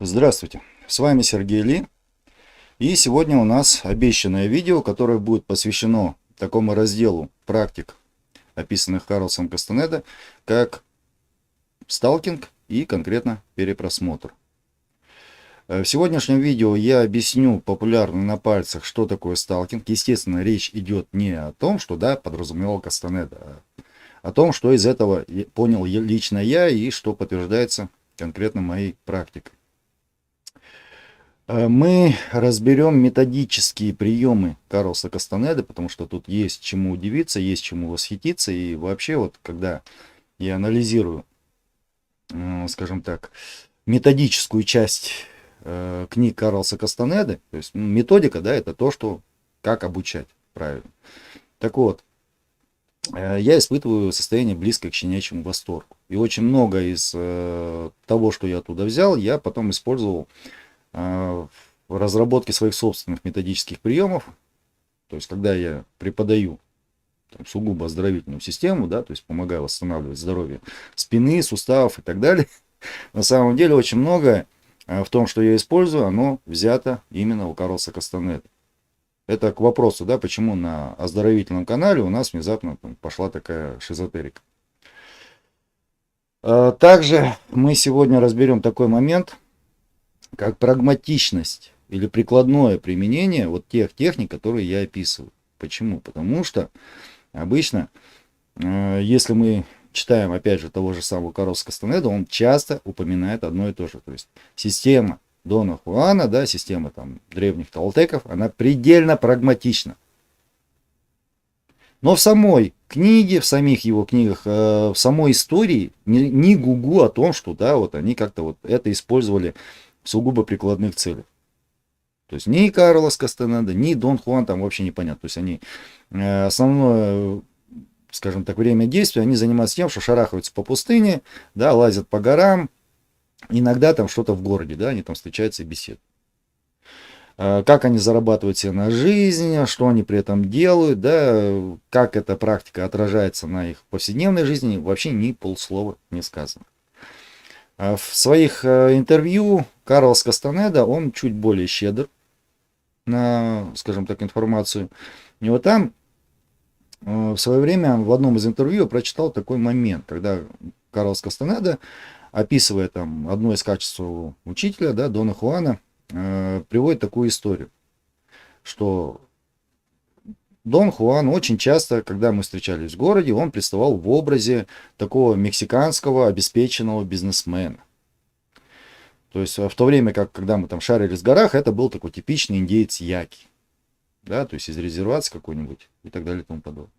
Здравствуйте, с вами Сергей Ли, и сегодня у нас обещанное видео, которое будет посвящено такому разделу практик, описанных Карлосом Кастанеда, как сталкинг и конкретно перепросмотр. В сегодняшнем видео я объясню популярно на пальцах, что такое сталкинг. Естественно, речь идет не о том, что подразумевал Кастанеда, а о том, что из этого понял лично я и что подтверждается конкретно моей практикой. Мы разберем методические приемы Карлоса Кастанеды, потому что тут есть чему удивиться, есть чему восхититься. И вообще, вот когда я анализирую, скажем так, методическую часть книг Карлоса Кастанеды, то есть методика, да, это то, что как обучать правильно. Так вот, я испытываю состояние близкое к щенячьему восторгу. И очень много из того, что я оттуда взял, я потом использовал в разработке своих собственных методических приемов. То есть, когда я преподаю сугубо оздоровительную систему, да, то есть помогаю восстанавливать здоровье спины, суставов и так далее, на самом деле очень многое в том, что я использую, оно взято именно у Карлоса Кастанеды. Это к вопросу, да, почему на оздоровительном канале у нас внезапно пошла такая шизотерика. Также мы сегодня разберем такой момент, как прагматичность или прикладное применение вот тех техник, которые я описываю. Почему? Потому что обычно, если мы читаем, опять же, того же самого Карлоса Кастанеда, он часто упоминает одно и то же. То есть система Дона Хуана, да, система там древних толтеков, она предельно прагматична. Но в самой книге, в самих его книгах, в самой истории ни гугу о том, что да, вот они как-то вот это использовали в сугубо прикладных целях. То есть ни Карлос Кастанеда, ни Дон Хуан там вообще непонятно. То есть они основное, скажем так, время действия, они занимаются тем, что шарахаются по пустыне, да, лазят по горам, иногда там что-то в городе, да, они там встречаются и беседуют. Как они зарабатывают себе на жизнь, что они при этом делают, да, как эта практика отражается на их повседневной жизни, вообще ни полслова не сказано. В своих интервью Карлос Кастанеда, он чуть более щедр на, скажем так, информацию. И вот там в свое время в одном из интервью я прочитал такой момент, когда Карлос Кастанеда, описывая там одно из качеств своего учителя, да, Дона Хуана, приводит такую историю, что Дон Хуан очень часто, когда мы встречались в городе, он представал в образе такого мексиканского обеспеченного бизнесмена. То есть в то время, как когда мы там шарились в горах, это был такой типичный индеец Яки. Да, то есть из резервации какой-нибудь и так далее и тому подобное.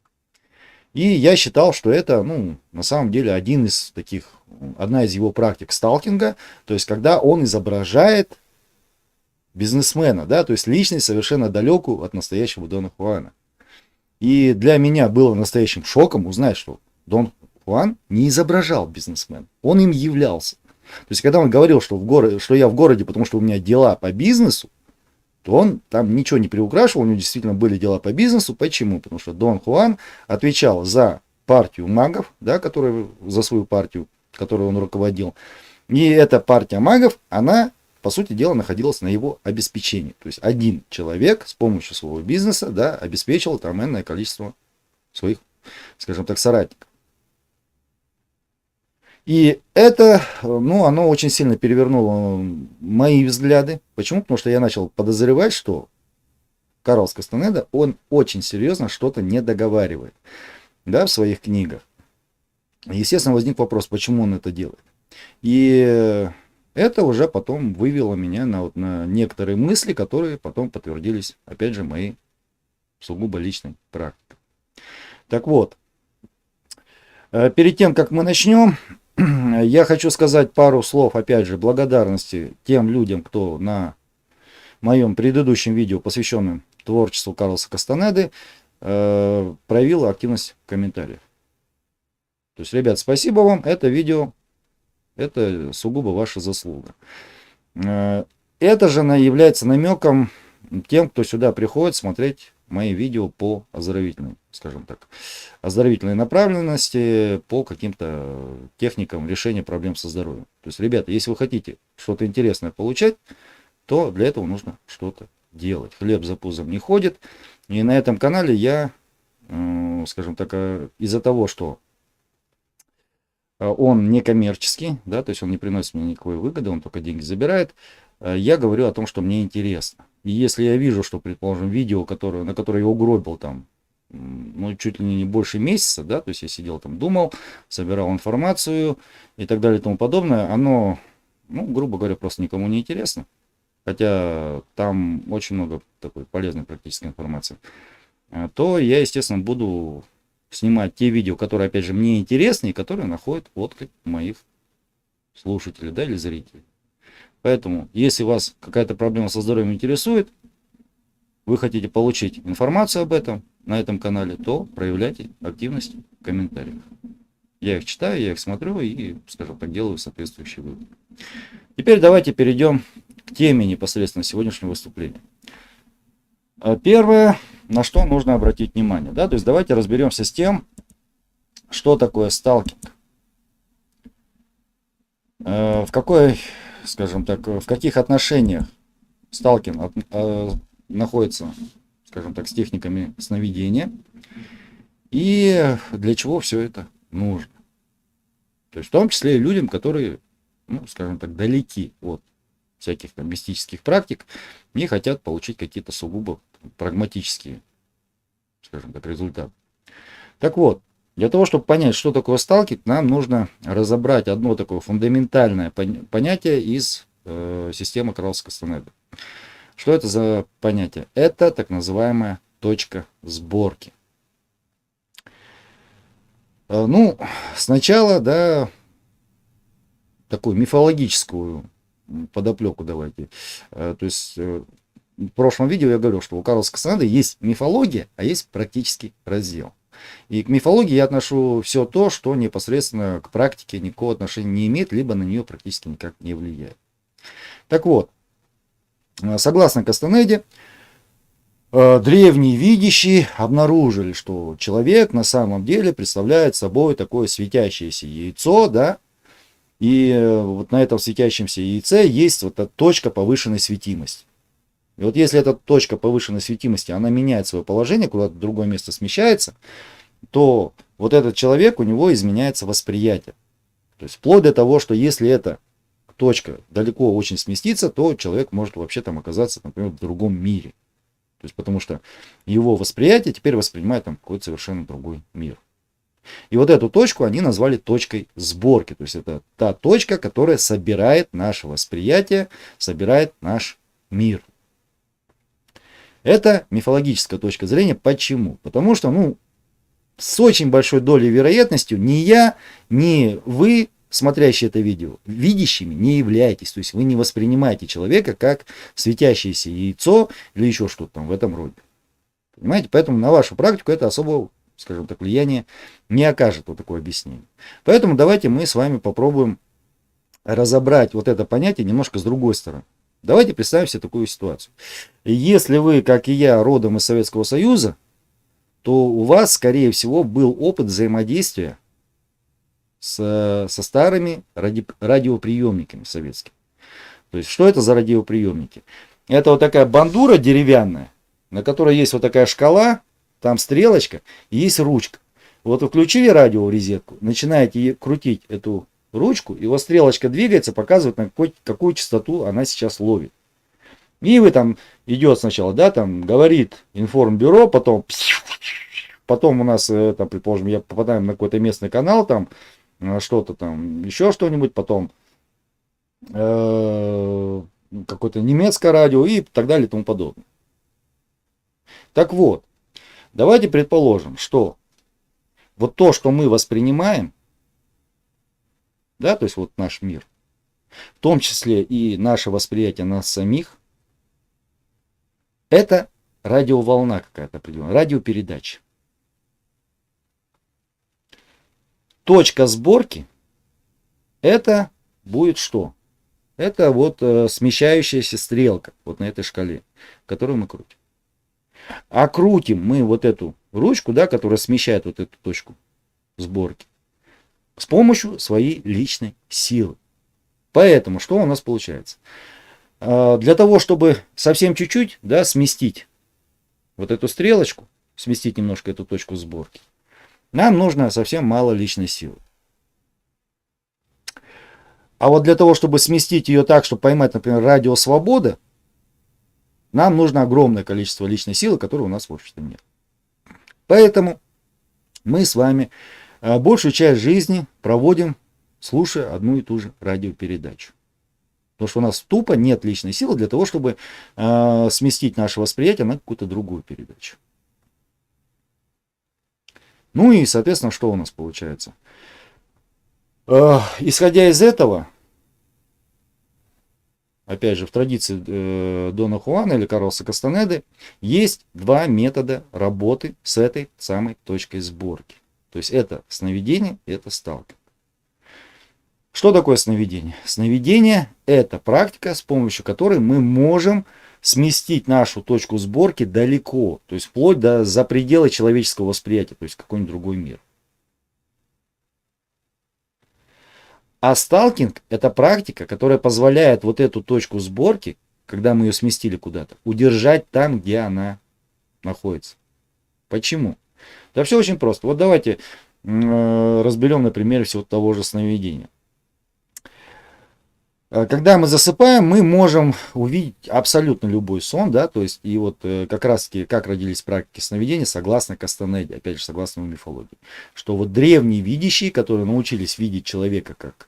И я считал, что это, на самом деле, одна из его практик сталкинга, то есть когда он изображает бизнесмена, да, то есть личность совершенно далекую от настоящего Дона Хуана. И для меня было настоящим шоком узнать, что Дон Хуан не изображал бизнесмена, он им являлся. То есть, когда он говорил, что я в городе, потому что у меня дела по бизнесу, то он там ничего не приукрашивал, у него действительно были дела по бизнесу. Почему? Потому что Дон Хуан отвечал за партию магов, да, за свою партию, которую он руководил. И эта партия магов, она, по сути дела, находилась на его обеспечении. То есть, один человек с помощью своего бизнеса, да, обеспечивал там энное количество своих, скажем так, соратников. И это, оно очень сильно перевернуло мои взгляды. Почему? Потому что я начал подозревать, что Карлос Кастанеда, он очень серьезно что-то не договаривает, да, в своих книгах. Естественно, возник вопрос, почему он это делает. И это уже потом вывело меня на некоторые мысли, которые потом подтвердились, опять же, моей сугубо личной практикой. Так вот, перед тем, как мы начнем, я хочу сказать пару слов, опять же, благодарности тем людям, кто на моем предыдущем видео, посвященном творчеству Карлоса Кастанеды, проявил активность в комментариях. То есть, ребят, спасибо вам, это видео, это сугубо ваша заслуга. Это же является намеком тем, кто сюда приходит смотреть мои видео по оздоровительной, скажем так, оздоровительной направленности, по каким-то техникам решения проблем со здоровьем. То есть, ребята, если вы хотите что-то интересное получать, то для этого нужно что-то делать. Хлеб за пузом не ходит. И на этом канале я, скажем так, из-за того, что он не коммерческий, да, то есть он не приносит мне никакой выгоды, он только деньги забирает, я говорю о том, что мне интересно. И если я вижу, что, предположим, видео, на которое я угробил там, ну, чуть ли не больше месяца, да, то есть я сидел там, думал, собирал информацию и так далее и тому подобное, оно, ну, грубо говоря, просто никому не интересно. Хотя там очень много такой полезной практической информации. То я, естественно, буду снимать те видео, которые, опять же, мне интересны и которые находят отклик моих слушателей, да, или зрителей. Поэтому, если вас какая-то проблема со здоровьем интересует, вы хотите получить информацию об этом на этом канале, то проявляйте активность в комментариях. Я их читаю, я их смотрю и, скажем так, делаю соответствующие выводы. Теперь давайте перейдем к теме непосредственно сегодняшнего выступления. Первое, на что нужно обратить внимание, да, то есть давайте разберемся с тем, что такое сталкинг. В какой, скажем так, в каких отношениях сталкинг находится, скажем так, с техниками сновидения и для чего все это нужно. То есть в том числе и людям, которые, ну, скажем так, далеки от всяких там мистических практик и хотят получить какие-то сугубо прагматические, скажем так, результаты. Так вот, для того, чтобы понять, что такое сталкинг, нам нужно разобрать одно такое фундаментальное понятие из системы Карлса-Кастанеды. Что это за понятие? Это так называемая точка сборки. Ну, сначала, да, такую мифологическую подоплеку давайте. То есть в прошлом видео я говорил, что у Карлса Кастанеды есть мифология, а есть практический раздел. И к мифологии я отношу все то, что непосредственно к практике никакого отношения не имеет, либо на нее практически никак не влияет. Так вот, согласно Кастанеде, древние видящие обнаружили, что человек на самом деле представляет собой такое светящееся яйцо, да, и вот на этом светящемся яйце есть вот эта точка повышенной светимости. И вот если эта точка повышенной светимости, она меняет свое положение, куда-то в другое место смещается, то вот этот человек, у него изменяется восприятие. То есть вплоть до того, что если эта точка далеко очень сместится, то человек может вообще там оказаться, например, в другом мире. То есть потому что его восприятие теперь воспринимает там какой-то совершенно другой мир. И вот эту точку они назвали точкой сборки. То есть это та точка, которая собирает наше восприятие, собирает наш мир. Это мифологическая точка зрения. Почему? Потому что, ну, с очень большой долей вероятностью ни я, ни вы, смотрящие это видео, видящими не являетесь. То есть вы не воспринимаете человека как светящееся яйцо или еще что-то там в этом роде. Понимаете? Поэтому на вашу практику это особого, скажем так, влияния не окажет, вот такое объяснение. Поэтому давайте мы с вами попробуем разобрать вот это понятие немножко с другой стороны. Давайте представим себе такую ситуацию. Если вы, как и я, родом из Советского Союза, то у вас, скорее всего, был опыт взаимодействия со старыми радиоприемниками советскими. То есть, что это за радиоприемники? Это вот такая бандура деревянная, на которой есть вот такая шкала, там стрелочка и есть ручка. Вот вы включили радио в розетку, начинаете крутить эту ручку, и вот стрелочка двигается, показывает, на какую частоту она сейчас ловит. И вы там идет сначала, да, там говорит информбюро, потом у нас, там, предположим, я попадаем на какой-то местный канал, там что-то там, еще что-нибудь, потом какое-то немецкое радио и так далее и тому подобное. Так вот, давайте предположим, что вот то, что мы воспринимаем, да, то есть вот наш мир, в том числе и наше восприятие нас самих, это радиоволна какая-то определенная, радиопередача. Точка сборки это будет что? Это вот смещающаяся стрелка вот на этой шкале, которую мы крутим. А крутим мы вот эту ручку, да, которая смещает вот эту точку сборки, с помощью своей личной силы. Поэтому что у нас получается? Для того, чтобы совсем чуть-чуть, да, сместить вот эту стрелочку, сместить немножко эту точку сборки, нам нужно совсем мало личной силы. А вот для того, чтобы сместить ее так, чтобы поймать, например, радиус свободы, нам нужно огромное количество личной силы, которой у нас в обществе нет. Поэтому мы с вами большую часть жизни проводим, слушая одну и ту же радиопередачу. Потому что у нас тупо нет личной силы для того, чтобы сместить наше восприятие на какую-то другую передачу. Ну и, соответственно, что у нас получается? Исходя из этого, опять же, в традиции Дона Хуана или Карлоса Кастанеды, есть два метода работы с этой самой точкой сборки. То есть это сновидение и это сталкинг. Что такое сновидение? Сновидение – это практика, с помощью которой мы можем сместить нашу точку сборки далеко, то есть вплоть до за пределы человеческого восприятия, то есть какой-нибудь другой мир. А сталкинг – это практика, которая позволяет вот эту точку сборки, когда мы ее сместили куда-то, удержать там, где она находится. Почему? Да все очень просто. Вот давайте разберем на примере всего того же сновидения. Когда мы засыпаем, мы можем увидеть абсолютно любой сон, да, то есть, и вот как раз таки, как родились практики сновидения, согласно Кастанеде, опять же, согласно мифологии, что вот древние видящие, которые научились видеть человека как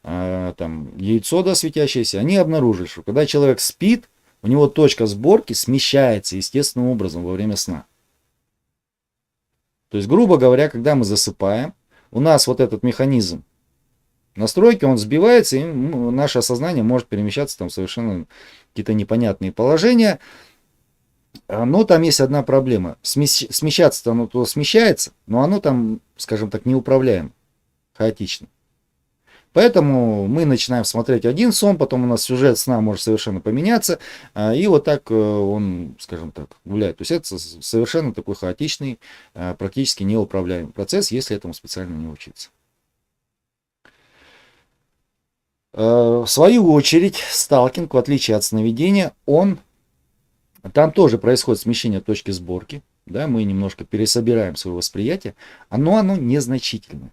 там яйцо, да, светящееся, они обнаружили, что когда человек спит, у него точка сборки смещается естественным образом во время сна. То есть, грубо говоря, когда мы засыпаем, у нас вот этот механизм настройки, он сбивается, и наше сознание может перемещаться там в совершенно какие-то непонятные положения. Но там есть одна проблема. Смещаться-то оно то смещается, но оно там, скажем так, неуправляемо, хаотично. Поэтому мы начинаем смотреть один сон, потом у нас сюжет сна может совершенно поменяться, и вот так он, скажем так, гуляет. То есть это совершенно такой хаотичный, практически неуправляемый процесс, если этому специально не учиться. В свою очередь, сталкинг, в отличие от сновидения, там тоже происходит смещение точки сборки. Да, мы немножко пересобираем свое восприятие, но оно незначительное.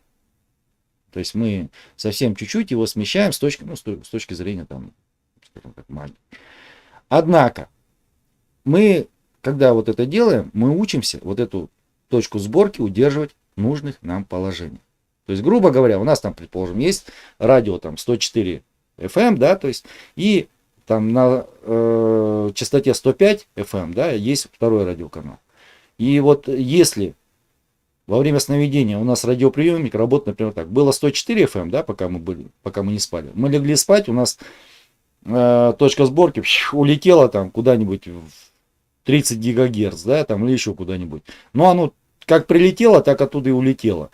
То есть мы совсем чуть-чуть его смещаем с точки зрения, там, скажем так, магии. Однако, мы, когда вот это делаем, мы учимся вот эту точку сборки удерживать в нужных нам положениях. То есть, грубо говоря, у нас там, предположим, есть радио там 104 FM, да, то есть, и там на частоте 105 FM, да, есть второй радиоканал. И вот если во время сновидения у нас радиоприемник работает, например, так, было 104 FM, да, пока мы не спали. Мы легли спать, у нас точка сборки улетела там куда-нибудь в 30 гигагерц, да, там, или еще куда-нибудь. Но оно как прилетело, так оттуда и улетело.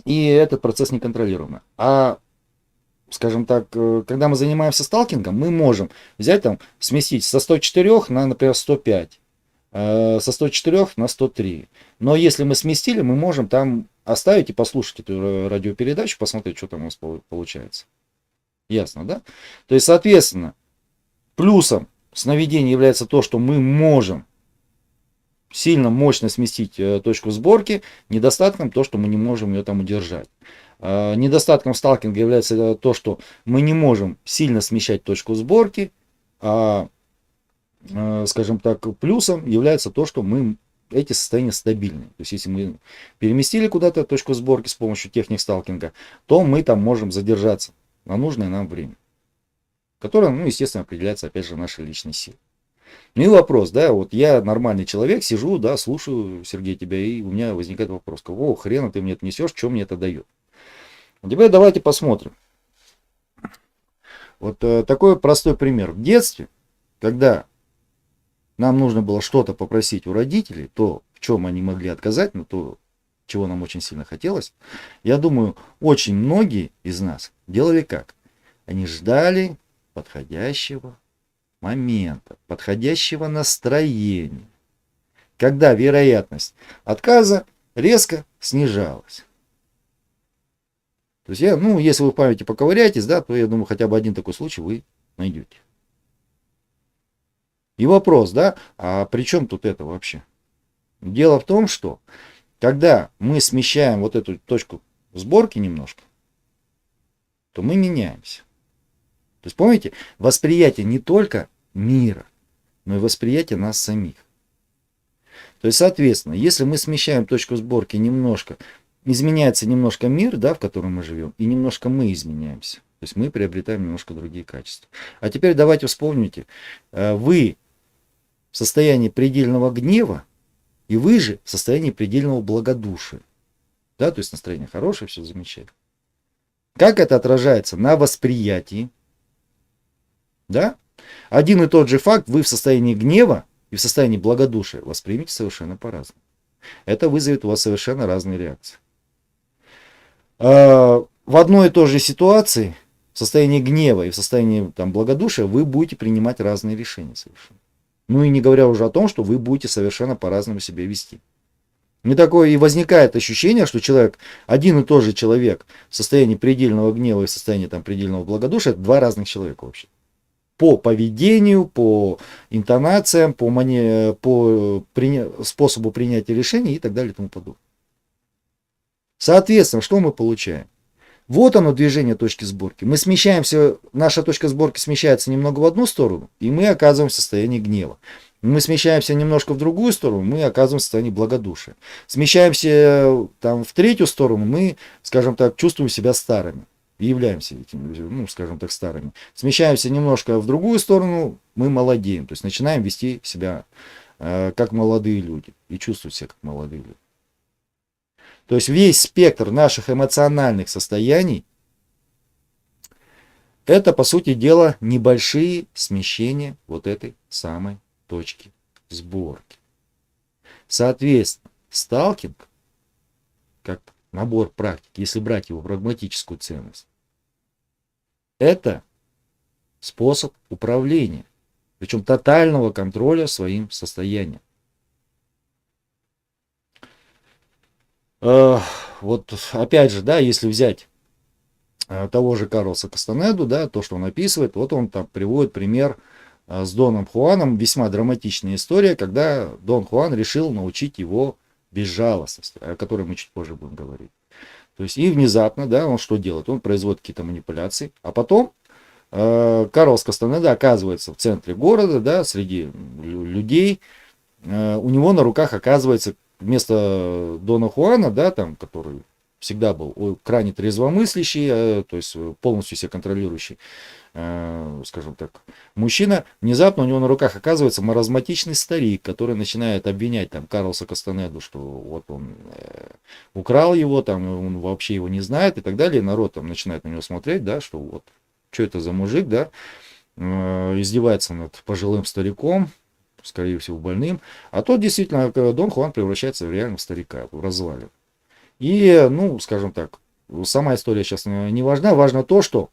И этот процесс неконтролируемый. А, скажем так, когда мы занимаемся сталкингом, мы можем взять там, сместить со 104 на, например, 105, со 104 на 103. Но если мы сместили, мы можем там оставить и послушать эту радиопередачу, посмотреть, что там у нас получается. Ясно, да? То есть, соответственно, плюсом сновидения является то, что мы можем сильно мощно сместить точку сборки, недостатком то, что мы не можем ее там удержать. Недостатком сталкинга является то, что мы не можем сильно смещать точку сборки, а, скажем так, плюсом является то, что эти состояния стабильны. То есть, если мы переместили куда-то точку сборки с помощью техник сталкинга, то мы там можем задержаться на нужное нам время, которое, естественно, определяется, опять же, нашей личной силой. Ну и вопрос, да, вот я нормальный человек, сижу, да, слушаю, Сергей, тебя, и у меня возникает вопрос, какого хрена ты мне это несешь, что мне это дает? Теперь давайте посмотрим. Вот такой простой пример. В детстве, когда нам нужно было что-то попросить у родителей, то, в чем они могли отказать, но то, чего нам очень сильно хотелось, я думаю, очень многие из нас делали как? Они ждали подходящего момента, подходящего настроения. когда вероятность отказа резко снижалась. То есть, если вы в памяти поковыряетесь, да, то я думаю, хотя бы один такой случай вы найдете. И вопрос, да, а при чем тут это вообще? Дело в том, что когда мы смещаем вот эту точку сборки немножко, то мы меняемся. То есть, помните, восприятие не только мира, но и восприятие нас самих. То есть, соответственно, если мы смещаем точку сборки немножко, изменяется немножко мир, да, в котором мы живем, и немножко мы изменяемся. То есть мы приобретаем немножко другие качества. А теперь давайте вспомните, вы в состоянии предельного гнева, и вы же в состоянии предельного благодушия. Да, то есть настроение хорошее, все замечательно. Как это отражается на восприятии? Да? Один и тот же факт вы в состоянии гнева и в состоянии благодушия воспримете совершенно по-разному. Это вызовет у вас совершенно разные реакции. В одной и той же ситуации, в состоянии гнева и в состоянии благодушия, вы будете принимать разные решения совершенно. Ну и не говоря уже о том, что вы будете совершенно по-разному себя вести. И такое и возникает ощущение, что человек, один и тот же человек в состоянии предельного гнева и в состоянии предельного благодушия, это два разных человека вообще. По поведению, по интонациям, по способу принятия решений и так далее и тому подобное. Соответственно, что мы получаем? Вот оно движение точки сборки. Мы смещаемся, наша точка сборки смещается немного в одну сторону, и мы оказываемся в состоянии гнева. Мы смещаемся немножко в другую сторону, мы оказываемся в состоянии благодушия. Смещаемся в третью сторону, мы, скажем так, чувствуем себя старыми. И являемся этими, скажем так, старыми. Смещаемся немножко в другую сторону, мы молодеем. То есть начинаем вести себя как молодые люди. И чувствовать себя как молодые люди. То есть весь спектр наших эмоциональных состояний это, по сути дела, небольшие смещения вот этой самой точки сборки. Соответственно, сталкинг, как набор практик, если брать его прагматическую ценность, это способ управления, причем тотального контроля своим состоянием. Вот опять же, да, если взять того же Карлоса Кастанеду, да, то, что он описывает, вот он там приводит пример с Доном Хуаном, весьма драматичная история, когда Дон Хуан решил научить его безжалостности, о которой мы чуть позже будем говорить. То есть и внезапно, да, он что делает? Он производит какие-то манипуляции, а потом Карлос Кастанеда оказывается в центре города, да, среди людей, у него на руках оказывается вместо Дона Хуана, да, который всегда был крайне трезвомыслящий, то есть полностью себя контролирующий, скажем так, мужчина, внезапно у него на руках оказывается маразматичный старик, который начинает обвинять Карлоса Кастанеду, что вот он украл его, он вообще его не знает и так далее. И народ начинает на него смотреть, да, что вот, что это за мужик, да, издевается над пожилым стариком, скорее всего больным, а тот действительно, Дон Хуан превращается в реального старика, в развалин. И, скажем так, сама история сейчас не важна, важно то, что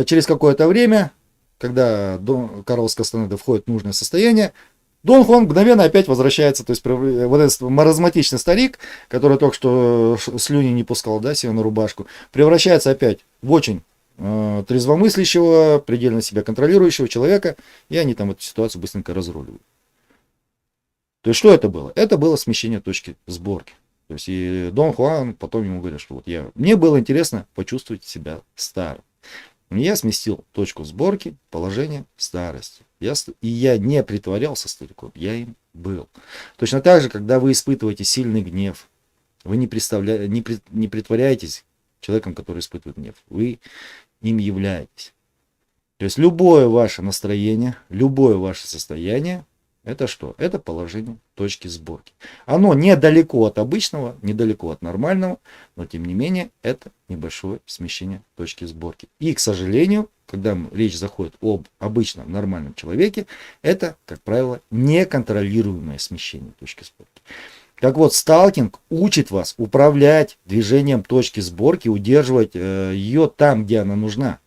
через какое-то время, когда Карлос Кастанеда входит в нужное состояние, Дон Хуан мгновенно опять возвращается, то есть вот этот маразматичный старик, который только что слюни не пускал, да, себе на рубашку, превращается опять в очень трезвомыслящего, предельно себя контролирующего человека, и они эту ситуацию быстренько разруливают. То есть что это было? Это было смещение точки сборки. То есть и Дон Хуан потом ему говорит, что вот мне было интересно почувствовать себя старым. Я сместил точку сборки, положение старости. И я не притворялся стариком, я им был. Точно так же, когда вы испытываете сильный гнев, вы не притворяетесь человеком, который испытывает гнев. Вы им являетесь. То есть любое ваше настроение, любое ваше состояние, это что? Это положение точки сборки. Оно недалеко от обычного, недалеко от нормального, но тем не менее это небольшое смещение точки сборки. И, к сожалению, когда речь заходит об обычном нормальном человеке, это, как правило, неконтролируемое смещение точки сборки. Так вот, сталкинг учит вас управлять движением точки сборки, удерживать ее там, где она нужна,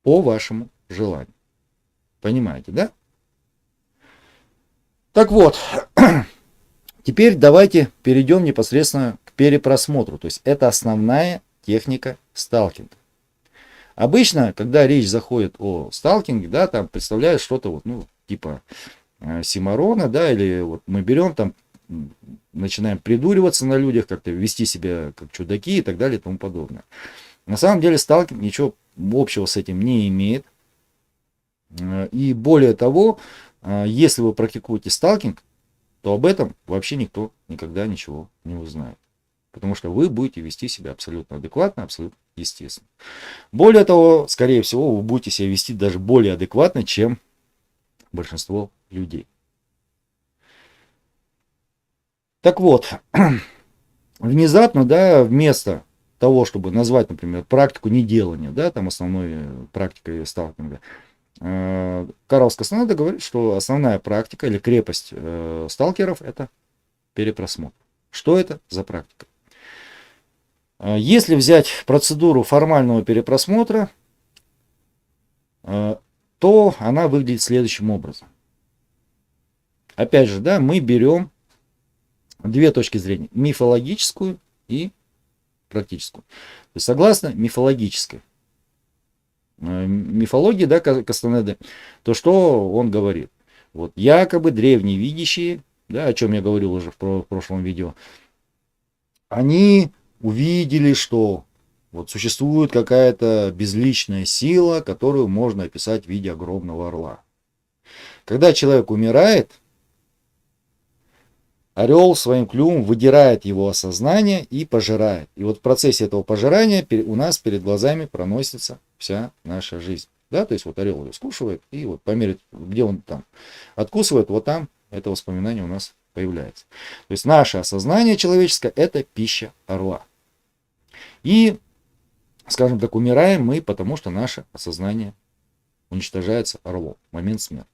по вашему желанию. Понимаете, да? Так вот, теперь давайте перейдем непосредственно к перепросмотру. То есть это основная техника сталкинга. Обычно, когда речь заходит о сталкинге, да, там представляют что-то вот, ну, типа Симарона, да, или вот мы берем там, начинаем придуриваться на людях, как-то вести себя как чудаки и так далее и тому подобное. На самом деле сталкинг ничего общего с этим не имеет. И более того, если вы практикуете сталкинг, то об этом вообще никто никогда ничего не узнает. Потому что вы будете вести себя абсолютно адекватно, абсолютно естественно. Более того, скорее всего, вы будете себя вести даже более адекватно, чем большинство людей. Так вот, внезапно, да, вместо того, чтобы назвать, например, практику неделания, да, там основной практикой сталкинга, Карлос Кастанеда говорит, что основная практика или крепость сталкеров — это перепросмотр. Что это за практика? Если взять процедуру формального перепросмотра, то она выглядит следующим образом. Опять же, да, мы берем две точки зрения: мифологическую и практическую. То есть, согласно мифологической мифологии, да, Кастанеды, то что он говорит? Вот якобы древние видящие, да, о чем я говорил уже в прошлом видео, они увидели, что вот существует какая-то безличная сила, которую можно описать в виде огромного орла. Когда человек умирает, орел своим клювом выдирает его осознание и пожирает. И вот в процессе этого пожирания у нас перед глазами проносится вся наша жизнь. Да, то есть вот орел ее скушивает, и вот по мере, где он там откусывает, вот там это воспоминание у нас появляется. То есть наше осознание человеческое — это пища орла. И, скажем так, умираем мы, потому что наше осознание уничтожается орлом в момент смерти.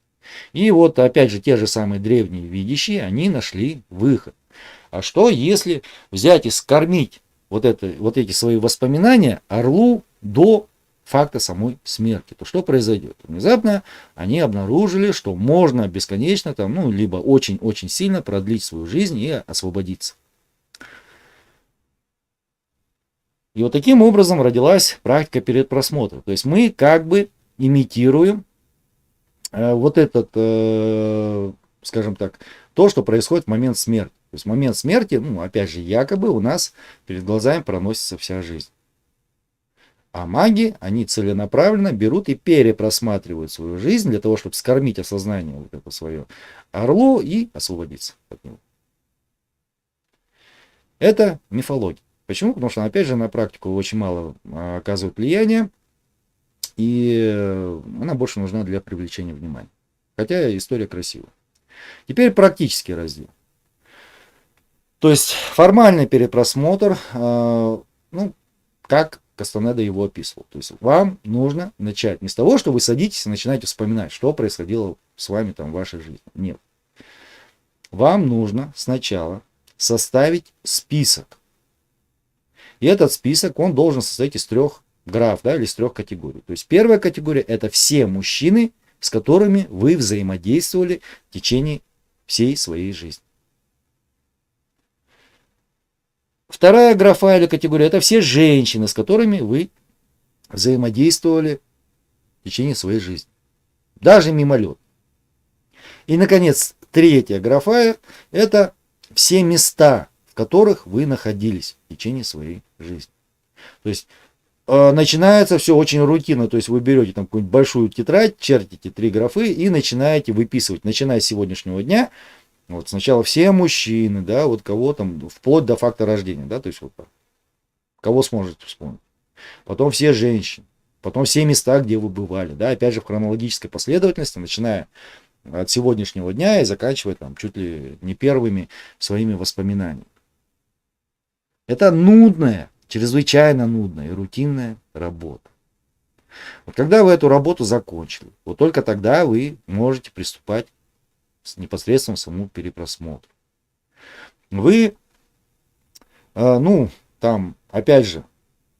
И вот опять же те же самые древние видящие, они нашли выход. А что если взять и скормить вот эти свои воспоминания орлу до факта самой смерти? То что произойдет? Внезапно они обнаружили, что можно бесконечно там, ну, либо очень-очень сильно продлить свою жизнь и освободиться. И вот таким образом родилась практика передпросмотра. То есть мы как бы имитируем вот этот, скажем так, то, что происходит в момент смерти. То есть в момент смерти, ну, опять же, якобы у нас перед глазами проносится вся жизнь. А маги, они целенаправленно берут и перепросматривают свою жизнь для того, чтобы скормить осознание вот это свое орлу и освободиться от него. Это мифология. Почему? Потому что, опять же, на практику очень мало оказывает влияние, и она больше нужна для привлечения внимания. Хотя история красивая. Теперь практический раздел. То есть формальный перепросмотр, ну, как Кастанеда его описывал. То есть вам нужно начать не с того, что вы садитесь и начинаете вспоминать, что происходило с вами там в вашей жизни. Нет. Вам нужно сначала составить список. И этот список, он должен состоять из 3 граф, да, или из 3 категорий. То есть первая категория — это все мужчины, с которыми вы взаимодействовали в течение всей своей жизни. Вторая графа или категория — это все женщины, с которыми вы взаимодействовали в течение своей жизни. Даже мимолет. И, наконец, третья графа — это все места, в которых вы находились в течение своей жизни. То есть начинается все очень рутинно, то есть вы берете там какую-нибудь большую тетрадь, чертите 3 графы и начинаете выписывать, начиная с сегодняшнего дня. Вот сначала все мужчины, да, вот кого там, вплоть до факта рождения, да, то есть вот кого сможете вспомнить. Потом все женщины, потом все места, где вы бывали, да, опять же в хронологической последовательности, начиная от сегодняшнего дня и заканчивая там чуть ли не первыми своими воспоминаниями. Это нудная, чрезвычайно нудная и рутинная работа. Вот когда вы эту работу закончили, вот только тогда вы можете приступать непосредственно к самому перепросмотру. Вы, ну, там, опять же,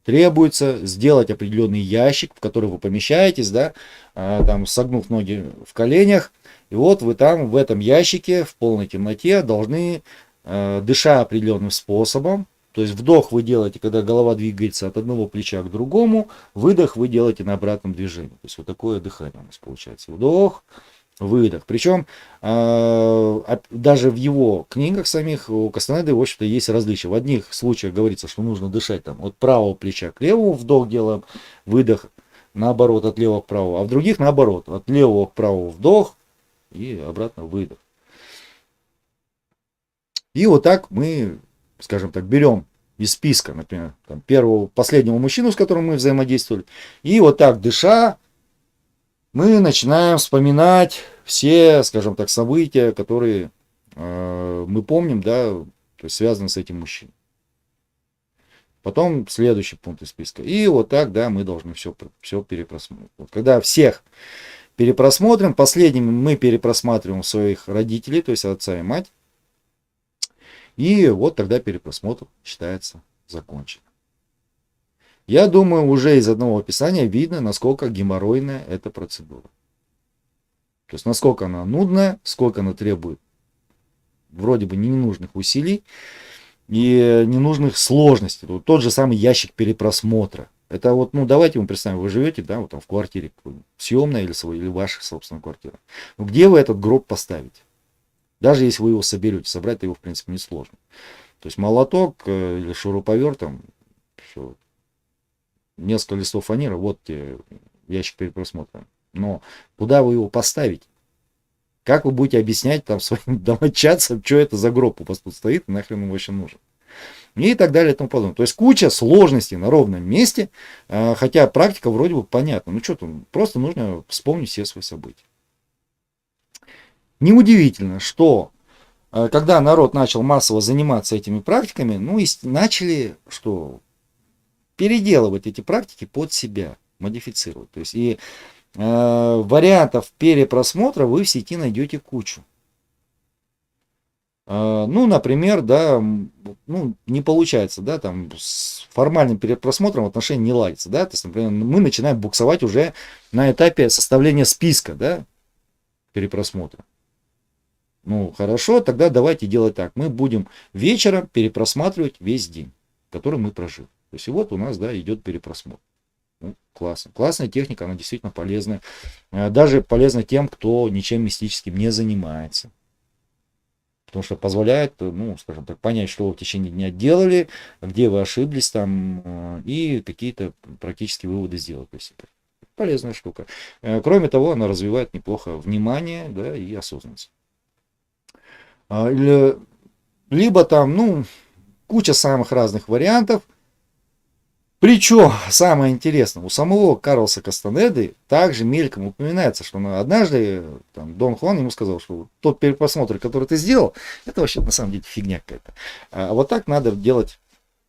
требуется сделать определенный ящик, в который вы помещаетесь, да, там, согнув ноги в коленях, И вот вы там в этом ящике в полной темноте должны, дыша определенным способом, то есть вдох вы делаете, когда голова двигается от одного плеча к другому, выдох вы делаете на обратном движении. То есть вот такое дыхание у нас получается. Вдох, выдох. Причем даже в его книгах самих у Кастанеды, в общем-то, есть различия. В одних случаях говорится, что нужно дышать там от правого плеча к левому, вдох делаем, выдох наоборот от левого к правому, а в других наоборот, от левого к правому вдох и обратно выдох. И вот так мы, скажем так, берем из списка, например, там, последнего мужчину, с которым мы взаимодействовали, и вот так дыша, мы начинаем вспоминать все, скажем так, события, которые мы помним, да, то есть связаны с этим мужчиной. Потом следующий пункт из списка. И вот так, да, мы должны все перепросмотреть. Вот когда всех перепросмотрим, последними мы перепросматриваем своих родителей, то есть отца и мать. И вот тогда перепросмотр считается закончен. Я думаю, уже из одного описания видно, насколько геморройная эта процедура. То есть, насколько она нудная, сколько она требует вроде бы ненужных усилий и ненужных сложностей. Вот тот же самый ящик перепросмотра. Это вот, ну, давайте мы представим, вы живете, да, вот там в квартире, съемная или ваша собственная квартира. Ну, где вы этот гроб поставите? Даже если вы его соберете, собрать его, в принципе, несложно. То есть молоток или шуруповерт, там, все, несколько листов фанеры, вот ящик перепросмотра. Но куда вы его поставите? Как вы будете объяснять там своим домочадцам, что это за гроб у вас тут стоит, и нахрен он вообще нужен? И так далее и тому подобное. То есть куча сложностей на ровном месте, хотя практика вроде бы понятна. Ну что там, просто нужно вспомнить все свои события. Неудивительно, что когда народ начал массово заниматься этими практиками, ну и начали что? Переделывать эти практики под себя, модифицировать. То есть и вариантов перепросмотра вы в сети найдете кучу. Ну, например, да, ну, не получается, да, там с формальным перепросмотром отношения не ладится, да, то есть, например, мы начинаем буксовать уже на этапе составления списка, да, перепросмотра. Ну, хорошо, тогда давайте делать так. Мы будем вечером перепросматривать весь день, который мы прожили. То есть, и вот у нас, да, идет перепросмотр. Ну, классно. Классная техника, она действительно полезная. Даже полезна тем, кто ничем мистическим не занимается. Потому что позволяет, ну, скажем так, понять, что вы в течение дня делали, где вы ошиблись там, и какие-то практические выводы сделать для себя. Полезная штука. Кроме того, она развивает неплохо внимание, да, и осознанность. Либо там, ну, куча самых разных вариантов. Причем, самое интересное, у самого Карлоса Кастанеды также мельком упоминается, что однажды там, Дон Хуан ему сказал, что тот перепросмотр, который ты сделал, это вообще на самом деле фигня какая-то. А вот так надо делать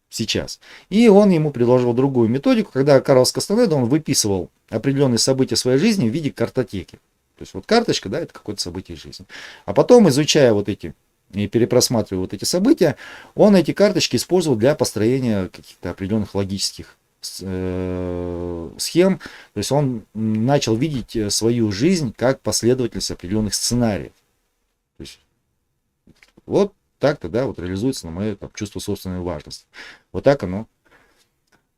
сейчас. И он ему предложил другую методику, когда Карлос Кастанеда, он выписывал определенные события своей жизни в виде картотеки. То есть вот карточка, да, это какое-то событие жизни. А потом, изучая вот эти и перепросматривая вот эти события, он эти карточки использовал для построения каких-то определенных логических схем. То есть он начал видеть свою жизнь как последовательность определенных сценариев. То есть вот так-то, да, вот реализуется на мое там, чувство собственной важности. Вот так оно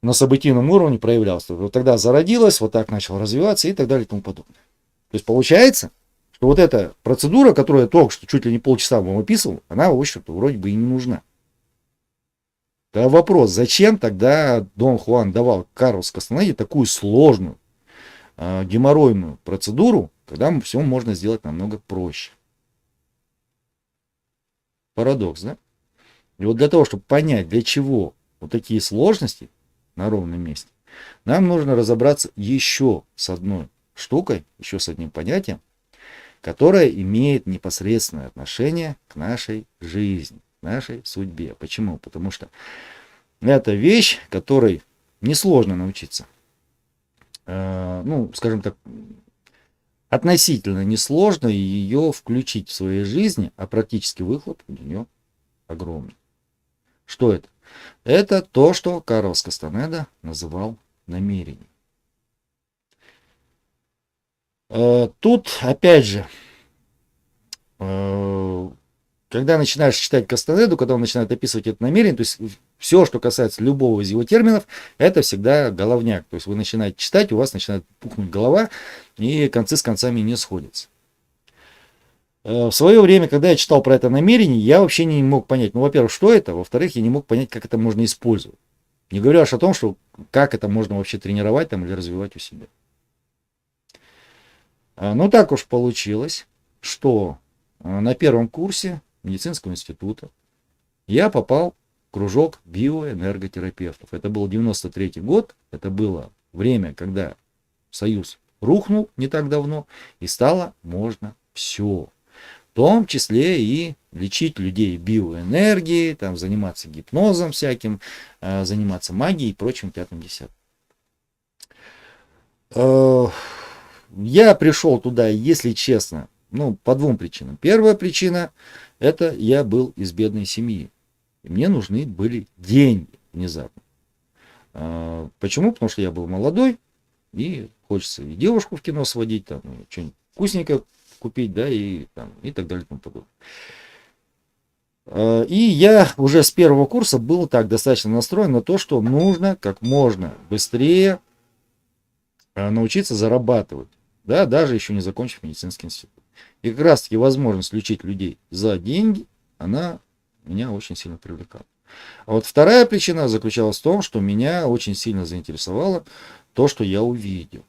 на событийном уровне проявлялось. Вот тогда зародилось, вот так начало развиваться и так далее и тому подобное. То есть получается, что вот эта процедура, которую я только что чуть ли не полчаса вам описывал, она, в общем-то, вроде бы и не нужна. Да вопрос, зачем тогда Дон Хуан давал Карлосу Кастанеде такую сложную, геморройную процедуру, когда все можно сделать намного проще? Парадокс, да? И вот для того, чтобы понять, для чего вот такие сложности на ровном месте, нам нужно разобраться еще с одной штукой, еще с одним понятием, которая имеет непосредственное отношение к нашей жизни, к нашей судьбе. Почему? Потому что это вещь, которой несложно научиться. Ну, скажем так, относительно несложно ее включить в своей жизни, а практически выхлоп у нее огромный. Что это? Это то, что Карлос Кастанеда называл намерением. Тут, опять же, когда начинаешь читать Кастанеду, когда он начинает описывать это намерение, то есть все, что касается любого из его терминов, это всегда головняк. То есть вы начинаете читать, у вас начинает пухнуть голова, и концы с концами не сходятся. В свое время, когда я читал про это намерение, я вообще не мог понять, ну, во-первых, что это, во-вторых, я не мог понять, как это можно использовать. Не говоря уж о том, что как это можно вообще тренировать там, или развивать у себя. Но так уж получилось, что на первом курсе медицинского института я попал в кружок биоэнерготерапевтов. Это был 93-й год, это было время, когда Союз рухнул не так давно, и стало можно все. В том числе и лечить людей биоэнергией, там, заниматься гипнозом всяким, заниматься магией и прочим пятым-десятым. Я пришел туда, если честно, ну, по двум причинам. Первая причина – это я был из бедной семьи. И мне нужны были деньги внезапно. Почему? Потому что я был молодой, и хочется и девушку в кино сводить, там, что-нибудь вкусненькое купить, да, и, там, и так далее и тому подобное. И я уже с первого курса был так достаточно настроен на то, что нужно как можно быстрее научиться зарабатывать, да, даже еще не закончив медицинский институт. И как раз таки возможность лечить людей за деньги, она меня очень сильно привлекала. А вот вторая причина заключалась в том, что меня очень сильно заинтересовало то, что я увидел.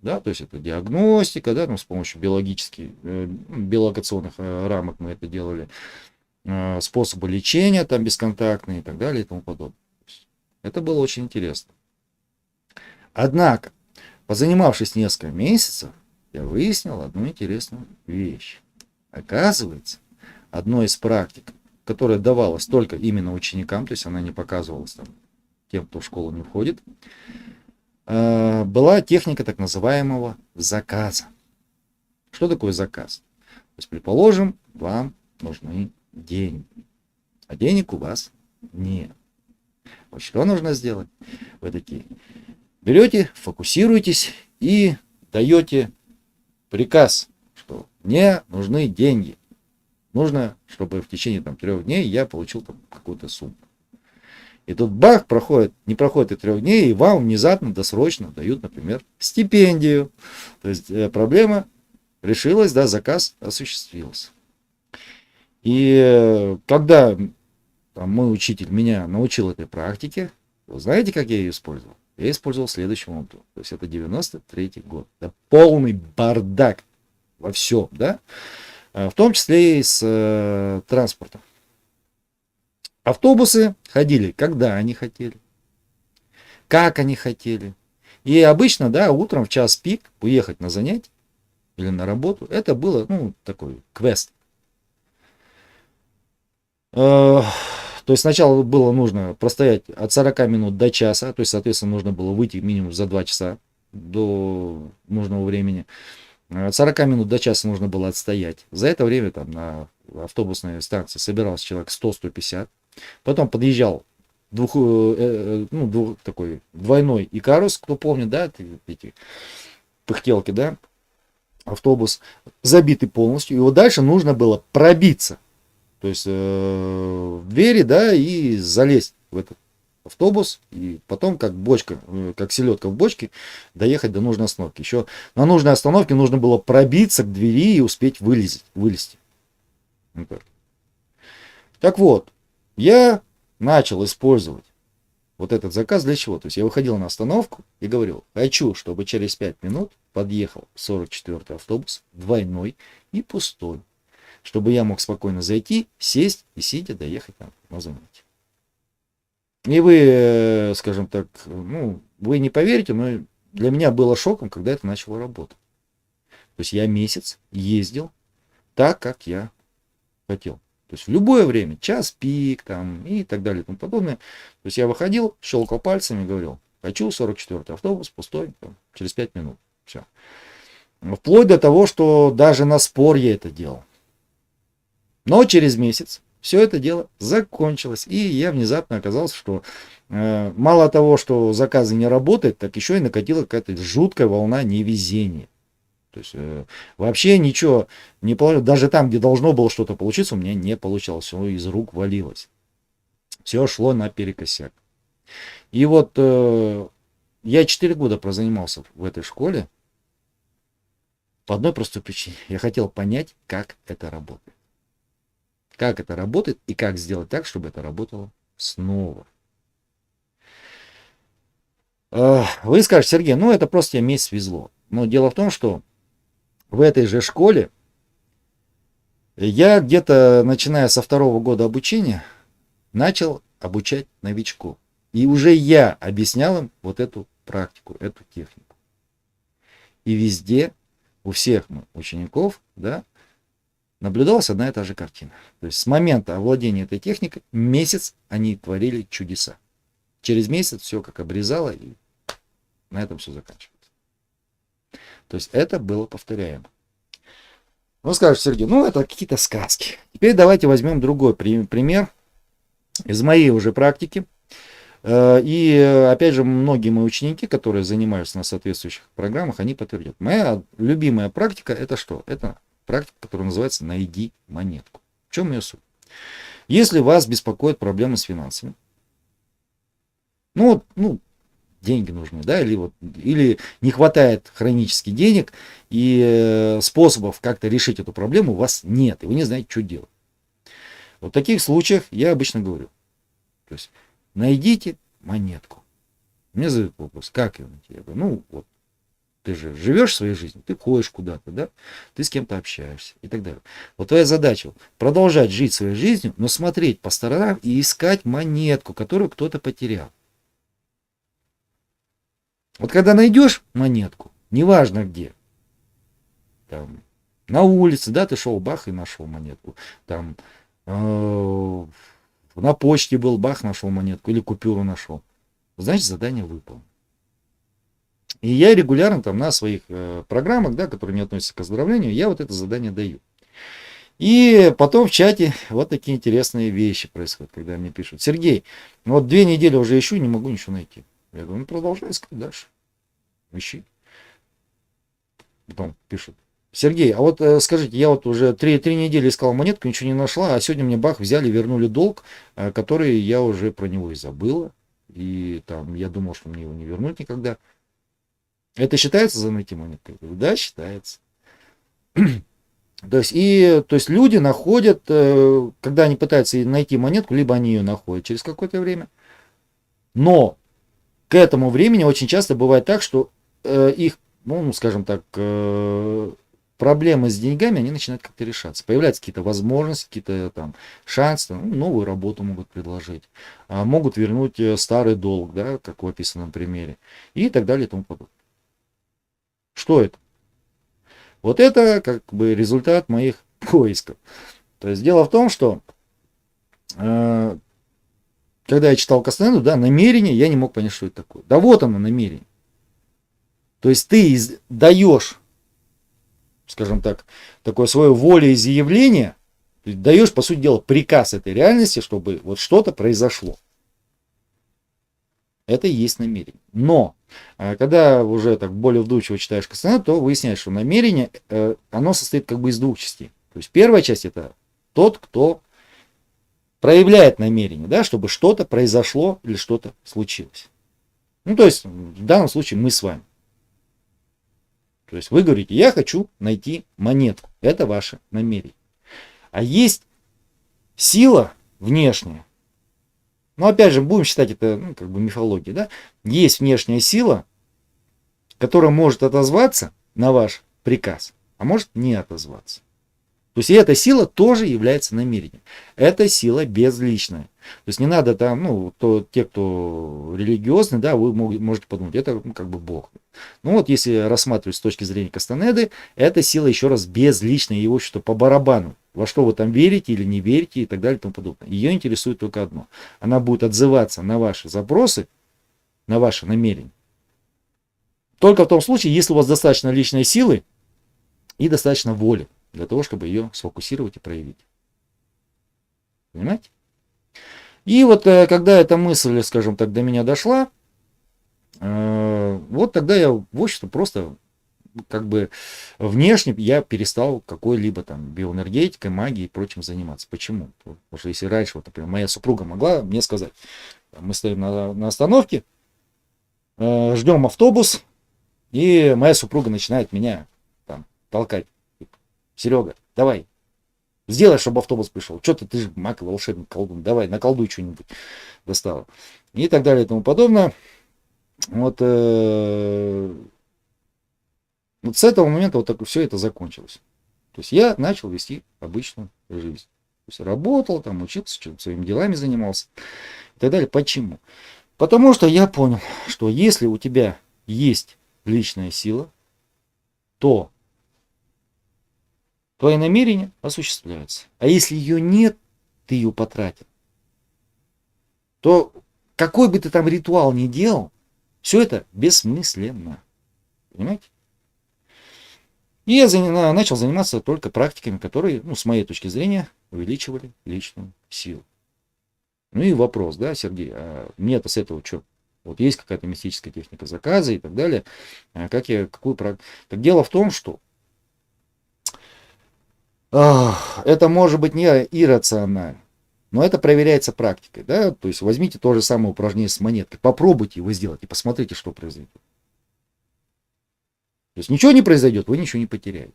Да, то есть это диагностика, да, там с помощью биолокационных рамок мы это делали, способы лечения там бесконтактные и так далее и тому подобное. Это было очень интересно. Однако, позанимавшись несколько месяцев, я выяснил одну интересную вещь. Оказывается, одной из практик, которая давалась только именно ученикам, то есть она не показывалась там тем, кто в школу не входит, была техника так называемого заказа. Что такое заказ? То есть, предположим, вам нужны деньги, а денег у вас нет. Вот что нужно сделать? Вы такие берете, фокусируетесь и даете приказ, что мне нужны деньги. Нужно, чтобы в течение 3 дней я получил там какую-то сумму. И тут бах, не проходит и 3 дней, и вам внезапно, досрочно дают, например, стипендию. То есть проблема решилась, да, заказ осуществился. И когда там, мой учитель меня научил этой практике, вы знаете, как я ее использовал? Я использовал следующим образом. То есть это 93-й год. Да, полный бардак во всем, да? В том числе и с транспортом. Автобусы ходили, когда они хотели, как они хотели. И обычно, да, утром в час пик уехать на занятие или на работу, это было, ну, такой квест. То есть сначала было нужно простоять от 40 минут до часа, то есть, соответственно, нужно было выйти минимум за 2 часа до нужного времени. От 40 минут до часа нужно было отстоять. За это время там на автобусной станции собирался человек 100-150. Потом подъезжал такой двойной Икарус, кто помнит, да, эти пыхтелки, да, автобус забитый полностью. И вот дальше нужно было пробиться, то есть в двери, да, и залезть в этот автобус, и потом как бочка, как селедка в бочке, доехать до нужной остановки. Еще на нужной остановке нужно было пробиться к двери и успеть вылезти. Так вот, я начал использовать вот этот заказ для чего? То есть я выходил на остановку и говорил, хочу, чтобы через 5 минут подъехал 44-й автобус, двойной и пустой, чтобы я мог спокойно зайти, сесть и сидя доехать там на занятие. И вы, скажем так, ну, вы не поверите, но для меня было шоком, когда это начало работать. То есть я месяц ездил так, как я хотел. То есть в любое время, час пик там и так далее и тому подобное. То есть я выходил, щелкал пальцами и говорил, хочу 44-й автобус, пустой, там, через 5 минут. Все. Вплоть до того, что даже на спор я это делал. Но через месяц все это дело закончилось. И я внезапно оказался, что мало того, что заказы не работают, так еще и накатила какая-то жуткая волна невезения. То есть вообще ничего не получилось. Даже там, где должно было что-то получиться, у меня не получалось. Все из рук валилось. Все шло наперекосяк. И вот я 4 года прозанимался в этой школе по одной простой причине. Я хотел понять, как это работает. Как это работает и как сделать так, чтобы это работало снова. Вы скажете, Сергей, ну это просто тебе месть свезло. Но дело в том, что в этой же школе я где-то, начиная со 2-го года обучения, начал обучать новичков. И уже я объяснял им вот эту практику, эту технику. И везде, у всех учеников, да, наблюдалась одна и та же картина. То есть с момента овладения этой техникой месяц они творили чудеса. Через месяц все как обрезало, и на этом все заканчивается. То есть это было повторяемо. Ну, скажешь, Сергей, ну это какие-то сказки. Теперь давайте возьмем другой пример из моей уже практики. И опять же, многие мои ученики, которые занимаются на соответствующих программах, они подтвердят. Моя любимая практика это что? Это практика, которая называется «Найди монетку». В чем ее суть? Если вас беспокоят проблемы с финансами, ну, деньги нужны, да, или не хватает хронически денег, и способов как-то решить эту проблему у вас нет, и вы не знаете, что делать. Вот в таких случаях я обычно говорю, то есть найдите монетку. Мне задают вопрос, как ее найти? Я говорю, ну вот, ты же живешь своей жизнью, ты ходишь куда-то, да, ты с кем-то общаешься и так далее. Вот твоя задача продолжать жить своей жизнью, но смотреть по сторонам и искать монетку, которую кто-то потерял. Вот когда найдешь монетку, неважно где, там, на улице, да, ты шел, бах, и нашел монетку, там, на почте был, бах, нашел монетку, или купюру нашел, значит, задание выполнено. И я регулярно там на своих программах, да, которые не относятся к оздоровлению, я вот это задание даю. И потом в чате вот такие интересные вещи происходят, когда мне пишут, Сергей, ну вот 2 недели уже ищу, не могу ничего найти. Я говорю, ну продолжай искать дальше. Ищи. Потом пишут. Сергей, а вот скажите, я вот уже 3 недели искал монетку, ничего не нашла, а сегодня мне бах, взяли, вернули долг, который я уже про него и забыла. И там я думал, что мне его не вернуть никогда. Это считается за найти монетку? Я говорю, да, считается. То есть люди находят, когда они пытаются найти монетку, либо они ее находят через какое-то время. Но к этому времени очень часто бывает так, что их, ну, скажем так, проблемы с деньгами, они начинают как-то решаться. Появляются какие-то возможности, какие-то там шансы, ну, новую работу могут предложить, могут вернуть старый долг, да, как в описанном примере, и так далее и тому подобное. Что это? Вот это как бы результат моих поисков. То есть дело в том, что когда я читал Кастанеду, да, намерение, я не мог понять, что это такое. Да вот оно намерение. То есть ты даешь, скажем так, такое свое волеизъявление, даешь, по сути дела, приказ этой реальности, чтобы вот что-то произошло. Это и есть намерение. Но когда уже так более вдумчиво читаешь Кастанеду, то выясняешь, что намерение, оно состоит как бы из 2 частей. То есть первая часть это тот, кто проявляет намерение, да, чтобы что-то произошло или что-то случилось. Ну, то есть в данном случае мы с вами. То есть вы говорите, я хочу найти монетку. Это ваше намерение. А есть сила внешняя. Но опять же, будем считать это, ну, как бы мифологией, да? Есть внешняя сила, которая может отозваться на ваш приказ, а может не отозваться. То есть и эта сила тоже является намерением. Это сила безличная. То есть не надо там, ну, те, кто религиозны, да, вы можете подумать, это как бы Бог. Ну вот если рассматривать с точки зрения Кастанеды, эта сила еще раз безличная, его что-то по барабану. Во что вы там верите или не верите и так далее и тому подобное. Ее интересует только одно. Она будет отзываться на ваши запросы, на ваши намерения. Только в том случае, если у вас достаточно личной силы и достаточно воли для того, чтобы ее сфокусировать и проявить. Понимаете? И вот когда эта мысль, скажем так, до меня дошла, вот тогда я в общем просто как бы внешне я перестал какой-либо там биоэнергетикой, магией и прочим заниматься. Почему? Потому что если раньше, вот, например, моя супруга могла мне сказать, мы стоим на остановке, ждем автобус, и моя супруга начинает меня там толкать. Серега, давай, сделай, чтобы автобус пришел. Что ты же маг, волшебник, колдун, давай, наколдуй что-нибудь достала. И так далее и тому подобное. Вот, вот с этого момента вот так, все это закончилось. То есть я начал вести обычную жизнь. То есть работал, там, учился, своими делами занимался и так далее. Почему? Потому что я понял, что если у тебя есть личная сила, то твои намерения осуществляются. А если ее нет, ты ее потратил, то какой бы ты там ритуал ни делал, все это бессмысленно. Понимаете? И я начал заниматься только практиками, которые, ну, с моей точки зрения, увеличивали личную силу. Ну и вопрос, да, Сергей, а мне-то с этого что? Вот есть какая-то мистическая техника заказа и так далее. А как я, какую практику? Так дело в том, что это может быть не иррационально, но это проверяется практикой, да, то есть возьмите то же самое упражнение с монеткой, попробуйте его сделать и посмотрите, что произойдет. То есть ничего не произойдет, вы ничего не потеряете.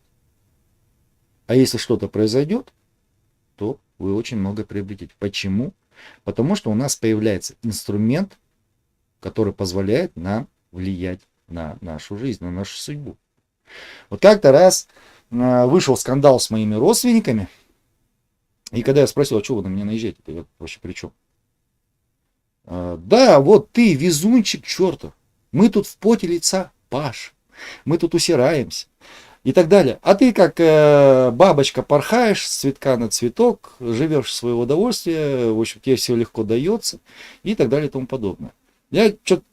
А если что-то произойдет, то вы очень много приобретете. Почему? Потому что у нас появляется инструмент, который позволяет нам влиять на нашу жизнь, на нашу судьбу. Вот как-то раз вышел скандал с моими родственниками, и когда я спросил, а что вы на меня наезжаете, я вообще при чем? Да, вот ты везунчик чертов, мы тут в поте лица, Паш, мы тут усираемся и так далее. А ты как бабочка порхаешь с цветка на цветок, живешь в свое удовольствие, в общем, тебе все легко дается и так далее и тому подобное. Я что-то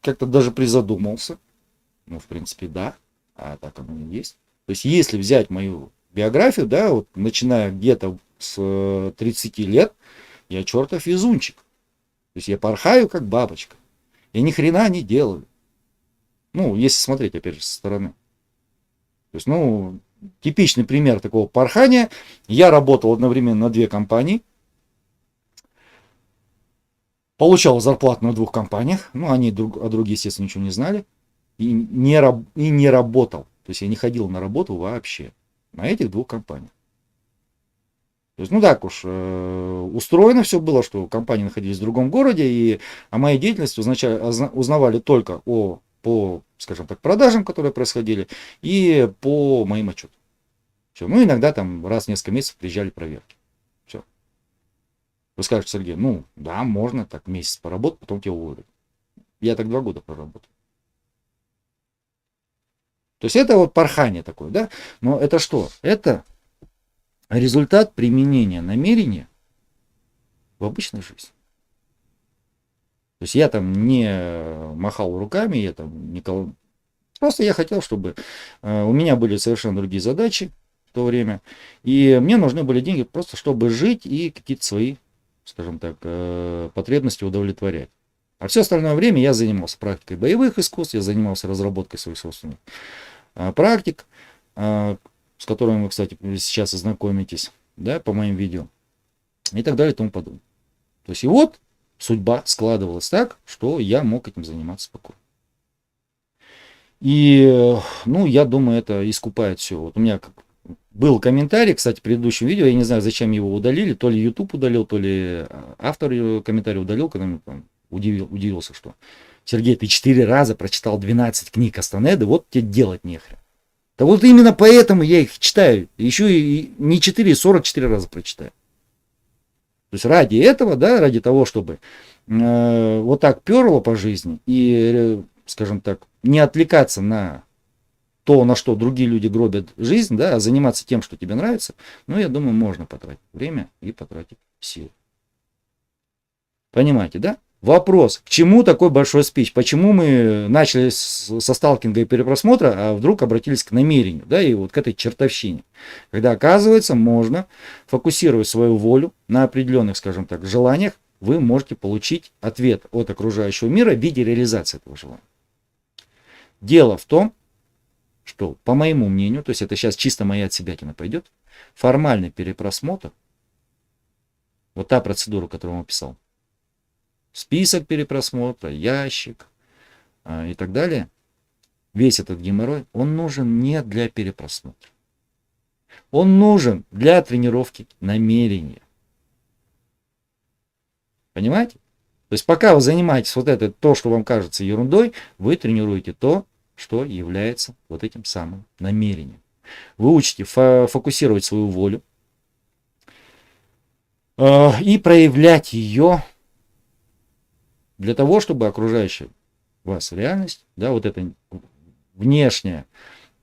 как-то даже призадумался. Ну, в принципе, да, а так оно и есть. То есть, если взять мою биографию, да, вот начиная где-то с 30 лет, я чертов везунчик. То есть, я порхаю как бабочка. Я ни хрена не делаю. Ну, если смотреть, опять же, со стороны. То есть, ну, типичный пример такого порхания. Я работал одновременно на 2 компании. Получал зарплату на 2 компаниях. Ну, они о других, естественно, ничего не знали. И не работал. То есть, я не ходил на работу вообще. На этих 2 компаниях. То есть, ну так уж устроено все было, что компании находились в другом городе, и о моей деятельности узнавали только по, скажем так, продажам, которые происходили, и по моим отчетам. Все. Ну, иногда там раз в несколько месяцев приезжали проверки. Все. Вы скажете, Сергей, ну, да, можно так месяц поработать, потом тебя уволят. Я так 2 года проработал. То есть, это вот порхание такое, да? Но это что? Это результат применения намерения в обычной жизни. То есть я там не махал руками, я там не просто я хотел, чтобы у меня были совершенно другие задачи в то время, и мне нужны были деньги просто, чтобы жить и какие-то свои, скажем так, потребности удовлетворять. А все остальное время я занимался практикой боевых искусств, я занимался разработкой своих собственных практик, с которыми вы, кстати, сейчас ознакомитесь, да, по моим видео, и так далее и тому подобное. То есть и вот судьба складывалась так, что я мог этим заниматься спокойно. И, ну, я думаю, это искупает все. Вот у меня был комментарий, кстати, в предыдущем видео, я не знаю, зачем его удалили, то ли YouTube удалил, то ли автор комментарий удалил, когда мне там удивился, что Сергей, ты 4 раза прочитал 12 книг Кастанеды, вот тебе делать нехрен. Да вот именно поэтому я их читаю. Еще и не 4, 44 раза прочитаю. То есть ради этого, да, ради того, чтобы вот так перло по жизни и, скажем так, не отвлекаться на то, на что другие люди гробят жизнь, да, а заниматься тем, что тебе нравится, ну, я думаю, можно потратить время и потратить силы. Понимаете, да? Вопрос, к чему такой большой спич? Почему мы начали со сталкинга и перепросмотра, а вдруг обратились к намерению, да, и вот к этой чертовщине? Когда, оказывается, можно фокусировать свою волю на определенных, скажем так, желаниях, вы можете получить ответ от окружающего мира в виде реализации этого желания. Дело в том, что, по моему мнению, то есть это сейчас чисто моя отсебятина пойдет, формальный перепросмотр, вот та процедура, которую он описал, список перепросмотра, ящик и так далее, весь этот геморрой, он нужен не для перепросмотра. Он нужен для тренировки намерения. Понимаете? То есть пока вы занимаетесь вот это, то, что вам кажется ерундой, вы тренируете то, что является вот этим самым намерением. Вы учите фокусировать свою волю и проявлять ее для того, чтобы окружающая вас реальность, да, вот эта внешняя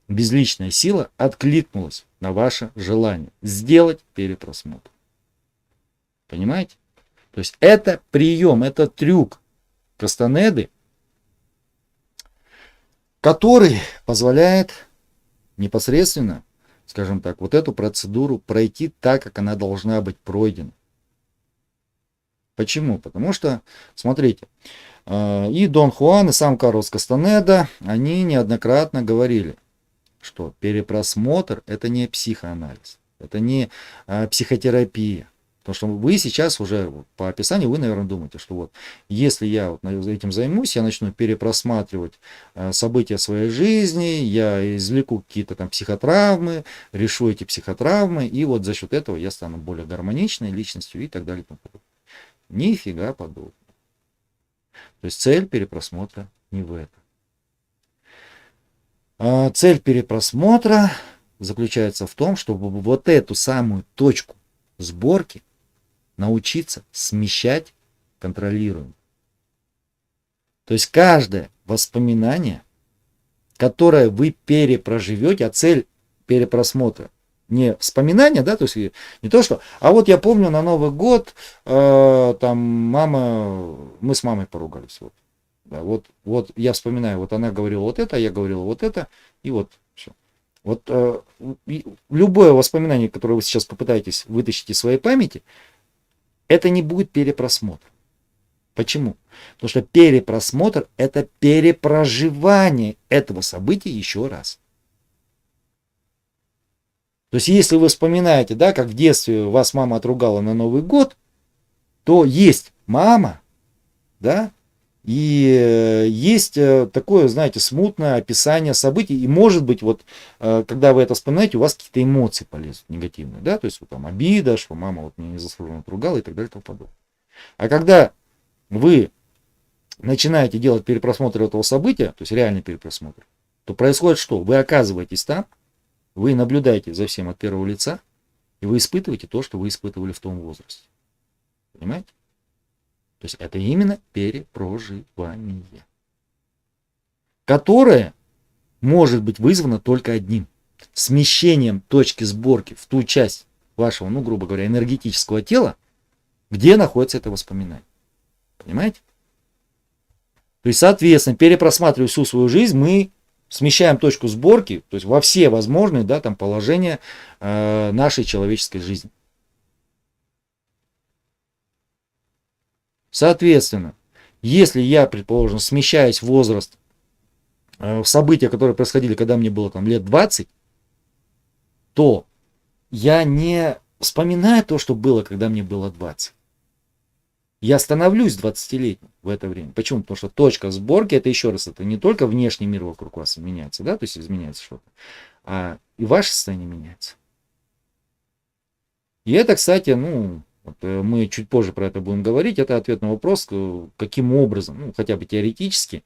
безличная сила откликнулась на ваше желание сделать перепросмотр. Понимаете? То есть это прием, это трюк Кастанеды, который позволяет непосредственно, скажем так, вот эту процедуру пройти так, как она должна быть пройдена. Почему? Потому что, смотрите, и Дон Хуан, и сам Карлос Кастанеда, они неоднократно говорили, что перепросмотр это не психоанализ, это не психотерапия. Потому что вы сейчас уже по описанию, вы, наверное, думаете, что вот если я вот этим займусь, я начну перепросматривать события своей жизни, я извлеку какие-то там психотравмы, решу эти психотравмы, и вот за счет этого я стану более гармоничной личностью и так далее. Нифига подобного. То есть цель перепросмотра не в этом. Цель перепросмотра заключается в том, чтобы вот эту самую точку сборки научиться смещать контролируемо. То есть каждое воспоминание, которое вы перепроживете, а цель перепросмотра не вспоминание, да, то есть не то, что, а вот я помню на Новый год, там мы с мамой поругались, вот, да, вот я вспоминаю, вот она говорила вот это, я говорил вот это, и вот все. Вот любое воспоминание, которое вы сейчас попытаетесь вытащить из своей памяти, это не будет перепросмотр. Почему? Потому что перепросмотр это перепроживание этого события еще раз. То есть, если вы вспоминаете, да, как в детстве вас мама отругала на Новый год, то есть мама, да, и есть такое, знаете, смутное описание событий, и может быть, вот, когда вы это вспоминаете, у вас какие-то эмоции полезут негативные, да, то есть, вот, там, обида, что мама вот меня незаслуженно отругала и так далее и тому подобное. А когда вы начинаете делать перепросмотр этого события, то есть реальный перепросмотр, то происходит что? Вы оказываетесь там, вы наблюдаете за всем от первого лица, и вы испытываете то, что вы испытывали в том возрасте. Понимаете? То есть это именно перепроживание, которое может быть вызвано только одним. Смещением точки сборки в ту часть вашего, ну, грубо говоря, энергетического тела, где находится это воспоминание. Понимаете? То есть, соответственно, перепросматривая всю свою жизнь, мы смещаем точку сборки, то есть во все возможные, да, там, положения нашей человеческой жизни. Соответственно, если я, предположим, смещаюсь в возраст, в события, которые происходили, когда мне было там лет 20, то я не вспоминаю то, что было, когда мне было 20. Я становлюсь 20-летним в это время. Почему? Потому что точка сборки, это еще раз, это не только внешний мир вокруг вас меняется, да, то есть изменяется что-то, а и ваше состояние меняется. И это, кстати, ну, вот мы чуть позже про это будем говорить, это ответ на вопрос, каким образом, ну, хотя бы теоретически,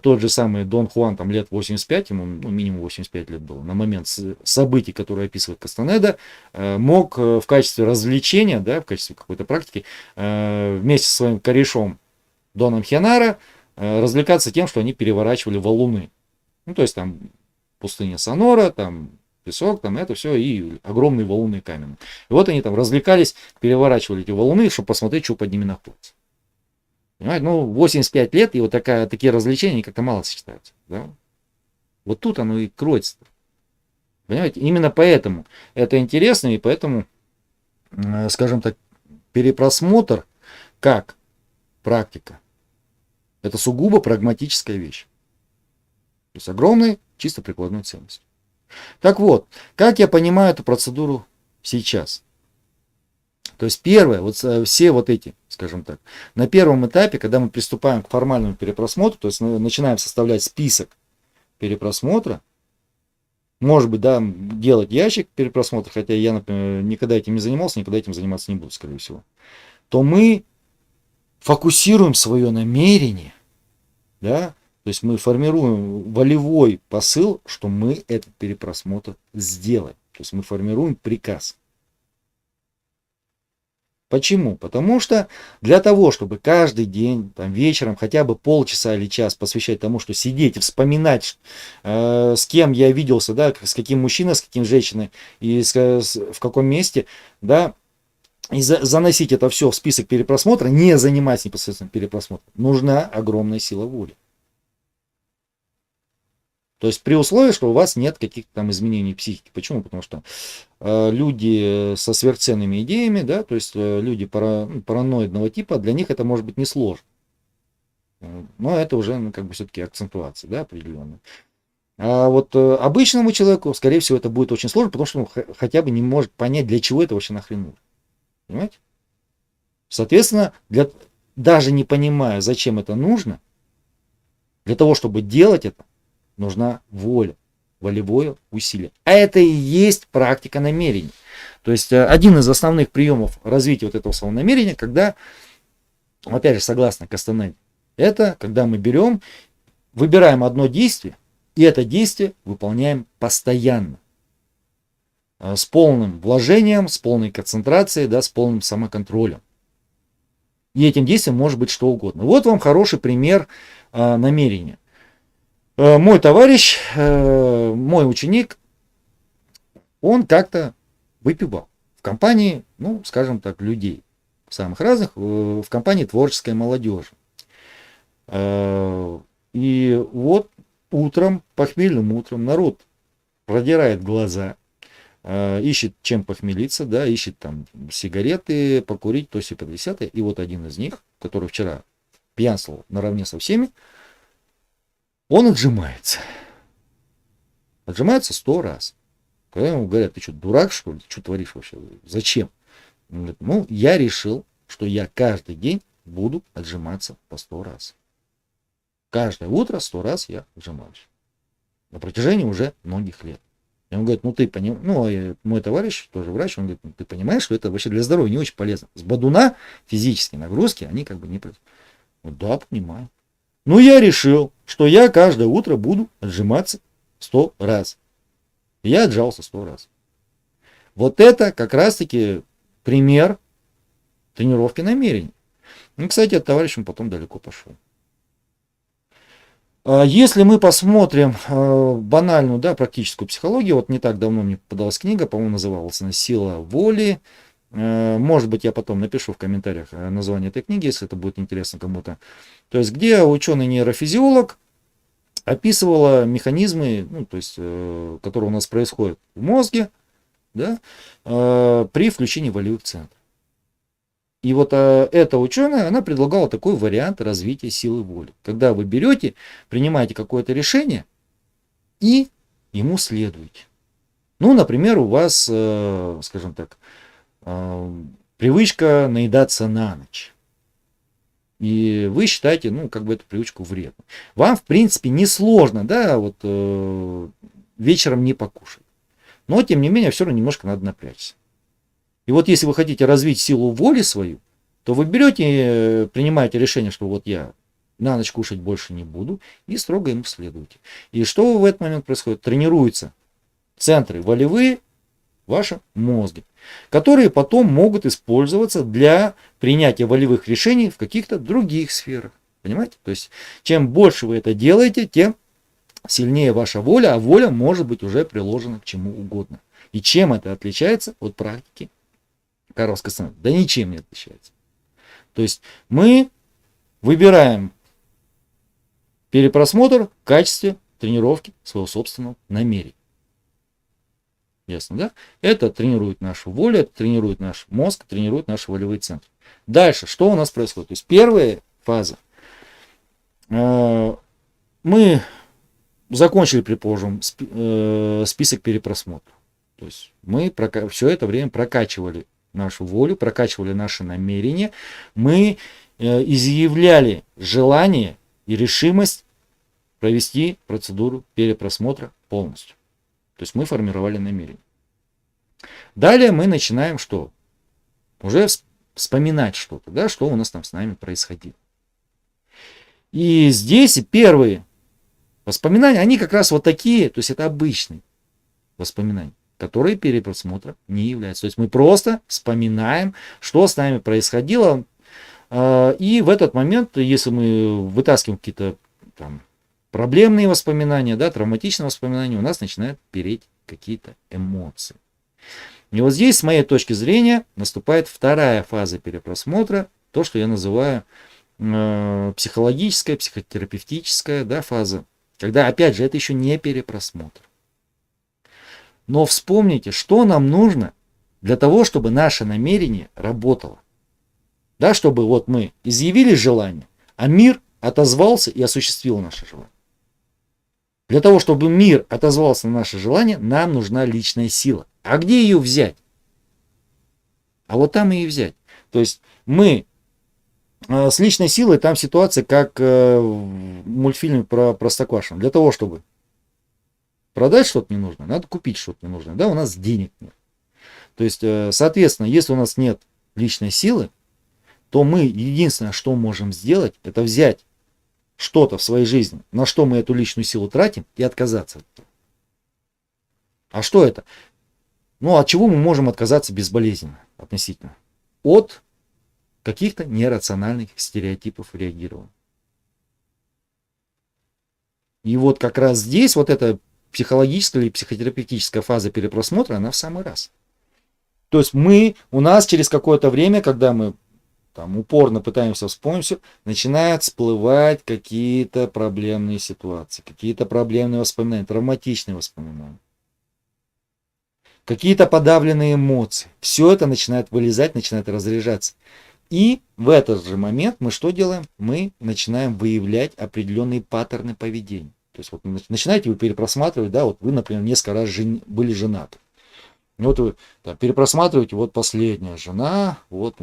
тот же самый Дон Хуан, там лет 85, ему ну, минимум 85 лет было, на момент событий, которые описывает Кастанеда, мог в качестве развлечения, да, в качестве какой-то практики, вместе со своим корешом Доном Хенара развлекаться тем, что они переворачивали валуны. Ну, то есть там пустыня Сонора, там песок, там это все, и огромные валуны каменные. И вот они там развлекались, переворачивали эти валуны, чтобы посмотреть, что под ними находится. Понимаете? Ну, 85 лет, и вот такие развлечения как-то мало сочетаются. Да? Вот тут оно и кроется. Понимаете? Именно поэтому это интересно, и поэтому, скажем так, перепросмотр как практика, это сугубо прагматическая вещь. есть огромной чисто прикладной ценности. Так вот, как я понимаю эту процедуру сейчас? То есть первое, вот все вот эти, скажем так, на первом этапе, когда мы приступаем к формальному перепросмотру, то есть мы начинаем составлять список перепросмотра, может быть, да, делать ящик перепросмотра, хотя я, например, никогда этим не занимался, никогда этим заниматься не буду, скорее всего, то мы фокусируем свое намерение, да, то есть мы формируем волевой посыл, что мы этот перепросмотр сделаем. То есть мы формируем приказ. Почему? Потому что для того, чтобы каждый день, там, вечером хотя бы полчаса или час посвящать тому, что сидеть и вспоминать, с кем я виделся, да, с каким мужчиной, с каким женщиной и в каком месте, да, и заносить это все в список перепросмотра, не занимаясь непосредственно перепросмотром, нужна огромная сила воли. То есть при условии, что у вас нет каких-то там изменений психики. Почему? Потому что люди со сверхценными идеями, да, то есть люди параноидного типа, для них это может быть несложно. Но это уже, ну, как бы все-таки акцентуация, да, определенная. А вот обычному человеку, скорее всего, это будет очень сложно, потому что он хотя бы не может понять, для чего это вообще нахрен нужно. Понимаете? Соответственно, даже не понимая, зачем это нужно, для того, чтобы делать это, нужна воля, волевое усилие. А это и есть практика намерений. То есть один из основных приемов развития вот этого самого намерения, когда, опять же, согласно Кастанеде, это когда мы выбираем одно действие, и это действие выполняем постоянно. С полным вложением, с полной концентрацией, да, с полным самоконтролем. И этим действием может быть что угодно. Вот вам хороший пример намерения. Мой товарищ, мой ученик, он как-то выпивал в компании, ну, скажем так, людей самых разных, в компании творческой молодежи. И вот утром, похмельным утром, народ продирает глаза, ищет чем похмелиться, да, ищет там сигареты, покурить, то сё 50-е. И вот один из них, который вчера пьянствовал наравне со всеми, он отжимается. Отжимается 100 раз. Когда ему говорят, ты что, дурак, что ли? Ты что творишь вообще? Зачем? Он говорит, ну, я решил, что я каждый день буду отжиматься по 100 раз. Каждое утро 100 раз я отжимаюсь. На протяжении уже многих лет. И он говорит, ну ты понимаешь, ну, мой товарищ, тоже врач, он говорит, ну, ты понимаешь, что это вообще для здоровья не очень полезно. С бодуна физические нагрузки, они как бы не... Вот, да, понимаю. Ну, я решил, что я каждое утро буду отжиматься 100 раз. И я отжался 100 раз. Вот это как раз-таки пример тренировки намерений. Ну, кстати, этот товарищ он потом далеко пошел. Если мы посмотрим банальную, да, практическую психологию, вот не так давно мне попадалась книга, по-моему, называлась она «Сила воли». Может быть, я потом напишу в комментариях название этой книги, если это будет интересно кому-то. То есть, где ученый-нейрофизиолог описывала механизмы, ну, то есть, которые у нас происходят в мозге, да, при включении волевых центров. И вот эта ученая, она предлагала такой вариант развития силы воли. Когда вы берете, принимаете какое-то решение и ему следуете. Ну, например, у вас, скажем так, привычка наедаться на ночь. И вы считаете, ну, как бы эту привычку вредной. Вам, в принципе, несложно, да, вот вечером не покушать. Но, тем не менее, все равно немножко надо напрячься. И вот если вы хотите развить силу воли свою, то вы берете, принимаете решение, что вот я на ночь кушать больше не буду, и строго ему следуете. И что в этот момент происходит? Тренируются центры волевые в вашем мозге, которые потом могут использоваться для принятия волевых решений в каких-то других сферах. Понимаете? То есть, чем больше вы это делаете, тем сильнее ваша воля, а воля может быть уже приложена к чему угодно. И чем это отличается от практики Карла Кастанеды? Да ничем не отличается. То есть, мы выбираем перепросмотр в качестве тренировки своего собственного намерения. Ясно, да? Это тренирует нашу волю, это тренирует наш мозг, тренирует наши волевые центры. Дальше, что у нас происходит? То есть первая фаза. Мы закончили, предположим, список перепросмотра. То есть мы все это время прокачивали нашу волю, прокачивали наши намерения, мы изъявляли желание и решимость провести процедуру перепросмотра полностью. То есть мы формировали намерение. Далее мы начинаем что? Уже вспоминать что-то, да, что у нас там с нами происходило. И здесь первые воспоминания, они как раз вот такие, то есть это обычные воспоминания, которые перепросмотром не являются. То есть мы просто вспоминаем, что с нами происходило. И в этот момент, если мы вытаскиваем какие-то там проблемные воспоминания, да, травматичные воспоминания, у нас начинают переть какие-то эмоции. И вот здесь, с моей точки зрения, наступает вторая фаза перепросмотра, то, что я называю психологическая, психотерапевтическая, да, фаза. Когда, опять же, это еще не перепросмотр. Но вспомните, что нам нужно для того, чтобы наше намерение работало. Да, чтобы вот мы изъявили желание, а мир отозвался и осуществил наше желание. Для того, чтобы мир отозвался на наше желание, нам нужна личная сила. А где ее взять? А вот там и взять. То есть мы с личной силой, там ситуация как в мультфильме про Простоквашино. Для того, чтобы продать что-то ненужное, надо купить что-то ненужное. Да, у нас денег нет. То есть, соответственно, если у нас нет личной силы, то мы единственное, что можем сделать, это взять что-то в своей жизни, на что мы эту личную силу тратим, и отказаться от этого. А что это? Ну, от чего мы можем отказаться безболезненно относительно? От каких-то нерациональных стереотипов реагирования. И вот как раз здесь вот эта психологическая или психотерапевтическая фаза перепросмотра, она в самый раз. То есть у нас через какое-то время, когда мы там упорно пытаемся вспомнить все, начинают всплывать какие-то проблемные ситуации, какие-то проблемные воспоминания, травматичные воспоминания, какие-то подавленные эмоции. Все это начинает вылезать, начинает разряжаться. И в этот же момент мы что делаем? Мы начинаем выявлять определенные паттерны поведения. То есть вот начинаете вы перепросматривать, да, вот вы, например, несколько раз были женаты. Вот вы там, перепросматриваете, вот последняя жена, вот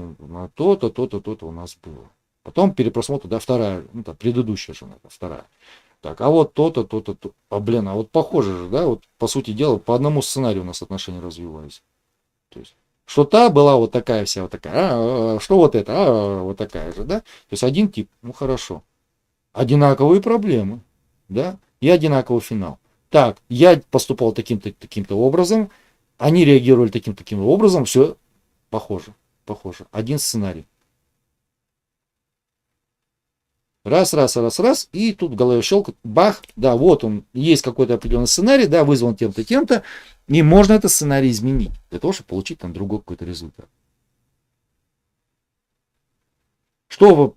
то-то, то-то, то-то у нас было. Потом перепросмотр, да, вторая, ну, там, предыдущая жена, вторая. Так, а вот то-то, то-то, то. А блин, а вот похоже же, да, вот по сути дела, по одному сценарию у нас отношения развивались. То есть, что та была вот такая вся, вот такая, что вот это, вот такая же, да. То есть один тип, ну хорошо. Одинаковые проблемы, да, и одинаковый финал. Так, я поступал таким-то образом, они реагировали таким образом, все похоже. Один сценарий. Раз, и тут в голове щелкает, бах, да, вот он, есть какой-то определенный сценарий, да, вызван тем-то, тем-то, и можно этот сценарий изменить, для того, чтобы получить там другой какой-то результат.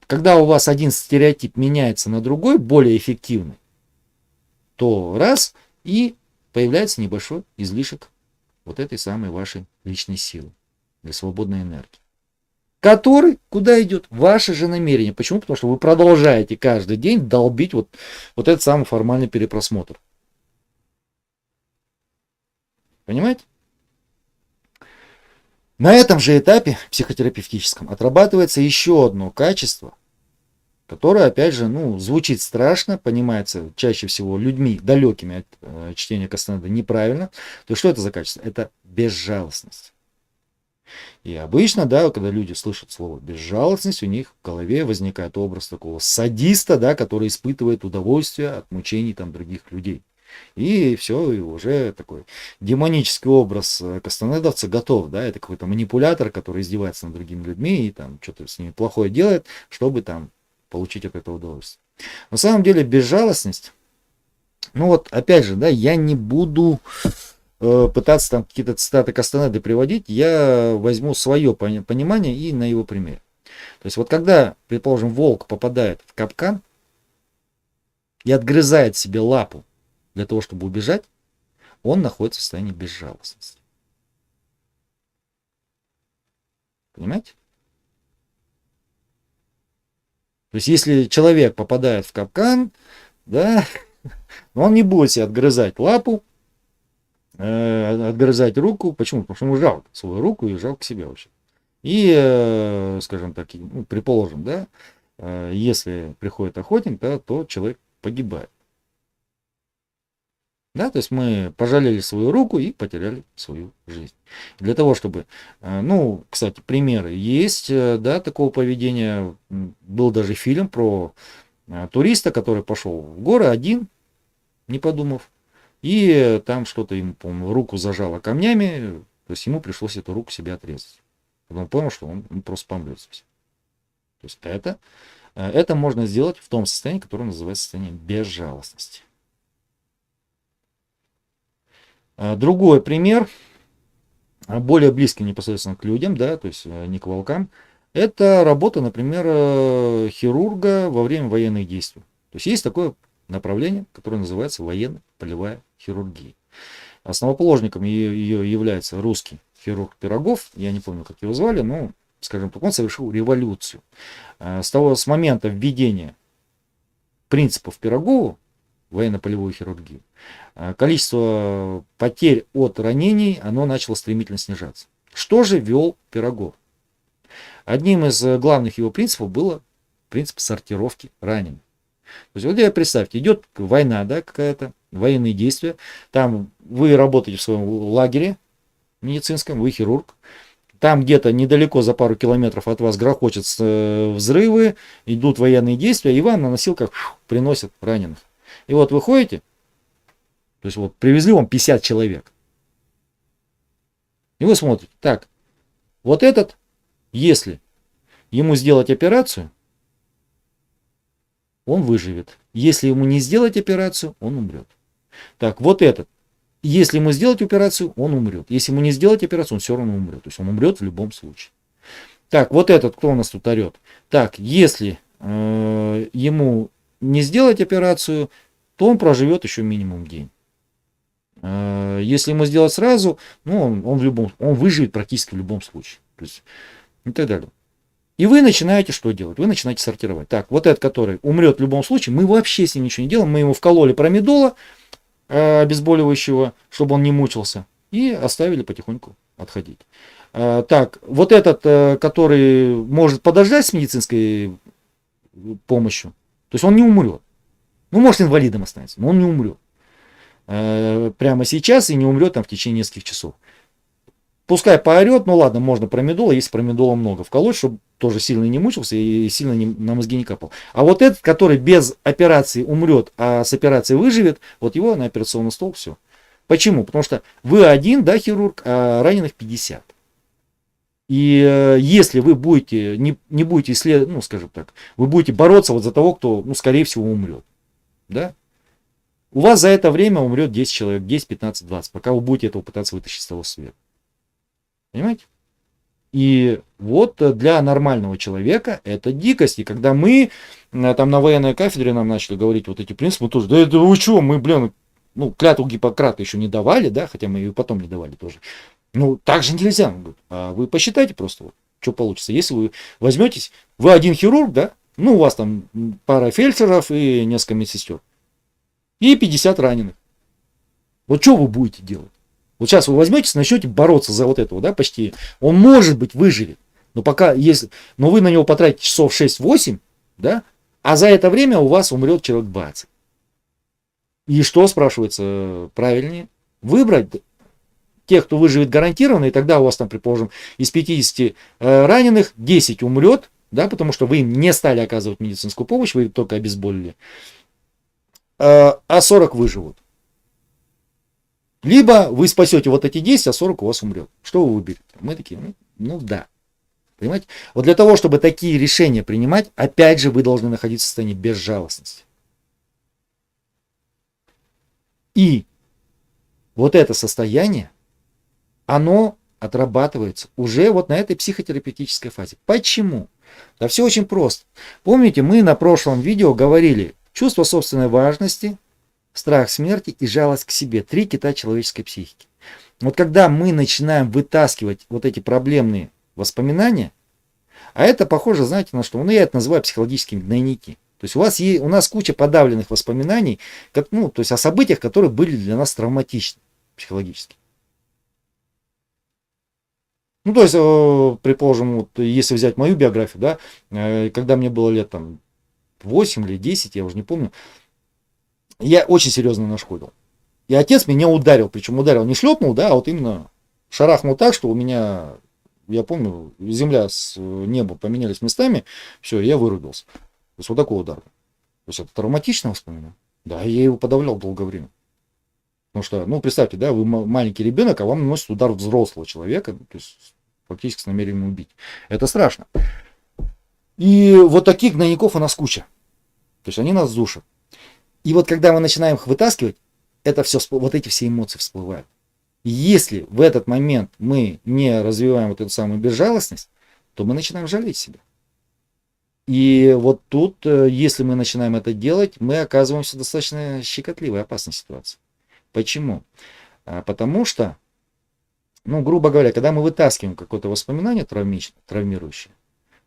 Когда у вас один стереотип меняется на другой, более эффективный, то раз, и появляется небольшой излишек вот этой самой вашей личной силы, для свободной энергии. Который куда идет? Ваше же намерение. Почему? Потому что вы продолжаете каждый день долбить вот этот самый формальный перепросмотр. Понимаете? На этом же этапе психотерапевтическом отрабатывается еще одно качество, которое, опять же, звучит страшно, понимается чаще всего людьми, далекими от чтения Кастанеды, неправильно. То есть, что это за качество? Это безжалостность. И обычно, да, когда люди слышат слово безжалостность, у них в голове возникает образ такого садиста, да, который испытывает удовольствие от мучений там других людей. И все, и уже такой демонический образ кастанедовца готов, да, это какой-то манипулятор, который издевается над другими людьми и там что-то с ними плохое делает, чтобы там получить от этого удовольствие. На самом деле безжалостность, опять же, да, я не буду пытаться там какие-то цитаты Кастанеды приводить, я возьму свое понимание и на его примере. То есть вот когда, предположим, волк попадает в капкан и отгрызает себе лапу для того, чтобы убежать, он находится в состоянии безжалостности. Понимаете? То есть если человек попадает в капкан, да, Но он не будет себе отгрызать лапу, отгрызать руку. Почему? Потому что ему жалко свою руку и жалко себя вообще. И, скажем так, ну, предположим, да, если приходит охотник, да, то человек погибает. Да, то есть мы пожалели свою руку и потеряли свою жизнь. Для того, чтобы, ну, кстати, примеры есть, да, такого поведения. Был даже фильм про туриста, который пошел в горы один, не подумав, и там что-то ему, по-моему, руку зажало камнями, то есть ему пришлось эту руку себе отрезать. Он понял, что он просто помрет. То есть это можно сделать в том состоянии, которое называется состояние безжалостности. Другой пример, более близкий непосредственно к людям, да, то есть не к волкам, это работа, например, хирурга во время военных действий. То есть есть такое направление, которое называется военно-полевая хирургия. Основоположником ее является русский хирург Пирогов, я не помню, как его звали, но, скажем так, он совершил революцию. С момента введения принципов Пирогова, военно-полевую хирургию, количество потерь от ранений, оно начало стремительно снижаться. Что же вел Пирогов? Одним из главных его принципов было принцип сортировки раненых. То есть вот представьте, идет война, да, какая-то, военные действия, там вы работаете в своем лагере медицинском, вы хирург, там где-то недалеко за пару километров от вас грохочут взрывы, идут военные действия, и вам на носилках приносят раненых. И вот вы ходите, то есть вот привезли вам 50 человек, и вы смотрите, так, вот этот, если ему сделать операцию, он выживет. Если ему не сделать операцию, он умрет. Так, вот этот. Если ему сделать операцию, он умрет. Если ему не сделать операцию, он все равно умрет. То есть он умрет в любом случае. Так, вот этот, кто у нас тут орет? Так, если ему не сделать операцию, то он проживет еще минимум день. Если ему сделать сразу, ну, он выживет практически в любом случае. То есть, и так далее. И вы начинаете что делать? Вы начинаете сортировать. Так, вот этот, который умрет в любом случае, мы вообще с ним ничего не делаем. Мы ему вкололи промедола обезболивающего, чтобы он не мучился. И оставили потихоньку отходить. Так, вот этот, который может подождать с медицинской помощью, то есть он не умрет. Ну, может, инвалидом останется, но он не умрет. Прямо сейчас и не умрет там в течение нескольких часов. Пускай поорет, ну ладно, можно промедола, если промедола много вколоть, чтобы тоже сильно не мучился и сильно на мозги не капал. А вот этот, который без операции умрет, а с операцией выживет, вот его на операционный стол, все. Почему? Потому что вы один, да, хирург, а раненых 50. И если вы будете, не будете исследовать, ну, скажем так, вы будете бороться вот за того, кто, ну, скорее всего, умрет, да, у вас за это время умрет 10 человек, 10, 15, 20, пока вы будете этого пытаться вытащить с того света. Понимаете? И вот для нормального человека это дикость. И когда мы там на военной кафедре нам начали говорить вот эти принципы, тоже, да это вы что, мы, блин, ну, клятву Гиппократа еще не давали, да, хотя мы ее потом не давали тоже. Ну, так же нельзя. А вы посчитайте просто, вот, что получится. Если вы возьметесь, вы один хирург, да, ну, у вас там пара фельдшеров и несколько медсестер. И 50 раненых. Вот что вы будете делать? Вот сейчас вы возьметесь, начнете бороться за вот этого, да, почти. Он может быть выживет, но пока если, но вы на него потратите часов 6-8, да, а за это время у вас умрет человек 20. И что, спрашивается, правильнее? Выбрать тех, кто выживет гарантированно, и тогда у вас там, предположим, из 50 раненых 10 умрет, да, потому что вы им не стали оказывать медицинскую помощь, вы только обезболили, а 40 выживут. Либо вы спасете вот эти 10, а 40 у вас умрет. Что вы выберете? Мы такие, ну да. Понимаете? Вот для того, чтобы такие решения принимать, опять же, вы должны находиться в состоянии безжалостности. И вот это состояние, оно отрабатывается уже вот на этой психотерапевтической фазе. Почему? Да все очень просто. Помните, мы на прошлом видео говорили, чувство собственной важности, страх смерти и жалость к себе. 3 кита человеческой психики. Вот когда мы начинаем вытаскивать вот эти проблемные воспоминания, а это похоже, знаете, на что? Ну, я это называю психологическими гнойники. То есть у нас куча подавленных воспоминаний, ну, то есть о событиях, которые были для нас травматичны психологически. Ну, то есть, предположим, вот, если взять мою биографию, да, когда мне было лет там 8 или 10, я уже не помню, я очень серьезно нашкодил. И отец меня ударил, причем ударил не шлепнул, да, а вот именно шарахнул так, что у меня, я помню, земля с небом поменялись местами, все, я вырубился. То есть вот такой удар. То есть это травматично воспоминание. Да, я его подавлял долгое время. Потому что, ну, представьте, да, вы маленький ребенок, а вам наносит удар взрослого человека, то есть фактически с намерением убить. Это страшно. И вот таких гнойников у нас куча. То есть они нас душат. И вот когда мы начинаем их вытаскивать, это все, вот эти все эмоции всплывают. И если в этот момент мы не развиваем вот эту самую безжалостность, то мы начинаем жалеть себя. И вот тут, если мы начинаем это делать, мы оказываемся в достаточно щекотливой, опасной ситуации. Почему? Потому что, ну, грубо говоря, когда мы вытаскиваем какое-то воспоминание травмирующее,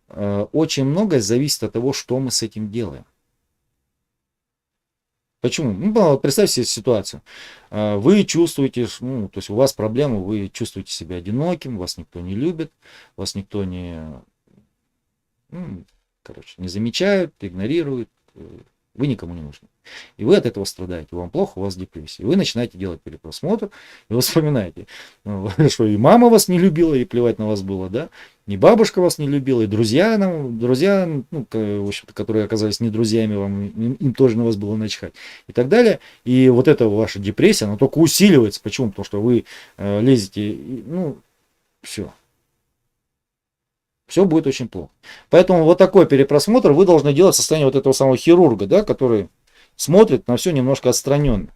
очень многое зависит от того, что мы с этим делаем. Почему? Ну, представьте себе ситуацию. Вы чувствуете, ну, то есть у вас проблемы, вы чувствуете себя одиноким, вас никто не любит, вас никто не, ну, короче, не замечает, игнорирует, вы никому не нужны. И вы от этого страдаете, вам плохо, у вас депрессия. И вы начинаете делать перепросмотр, и вы вспоминаете, что и мама вас не любила, и плевать на вас было, да, и бабушка вас не любила, и друзья, ну, в общем-то, которые оказались не друзьями вам, им тоже на вас было начхать, и так далее. И вот эта ваша депрессия, она только усиливается. Почему? Потому что вы лезете, ну, все. Все будет очень плохо. Поэтому вот такой перепросмотр вы должны делать в состоянии вот этого самого хирурга, да, который смотрит на все немножко отстраненно.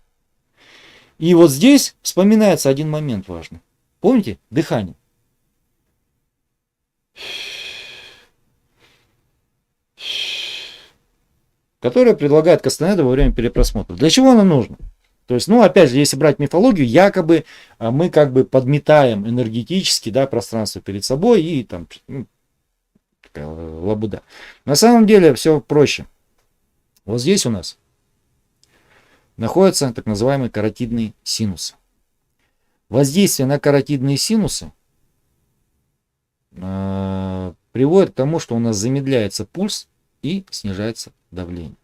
И вот здесь вспоминается один момент важный. Помните? Дыхание. Которое предлагает Кастанеда во время перепросмотра. Для чего оно нужно? То есть, ну, опять же, если брать мифологию, якобы мы как бы подметаем энергетически, да, пространство перед собой и там, ну, такая лабуда. На самом деле все проще. Вот здесь у нас находятся так называемые каротидные синусы. Воздействие на каротидные синусы приводит к тому, что у нас замедляется пульс и снижается давление.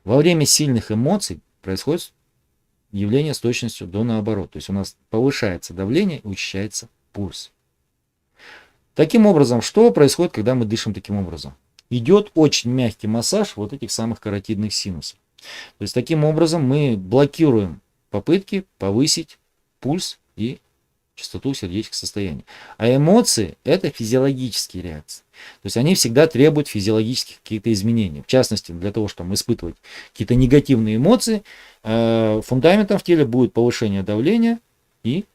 Во время сильных эмоций происходит явление с точностью до наоборот. То есть у нас повышается давление и учащается пульс. Таким образом, что происходит, когда мы дышим таким образом? Идет очень мягкий массаж вот этих самых каротидных синусов. То есть таким образом мы блокируем попытки повысить пульс и частоту сердечных состояний. А эмоции – это физиологические реакции. То есть они всегда требуют физиологических каких-то изменений. В частности, для того, чтобы испытывать какие-то негативные эмоции, фундаментом в теле будет повышение давления и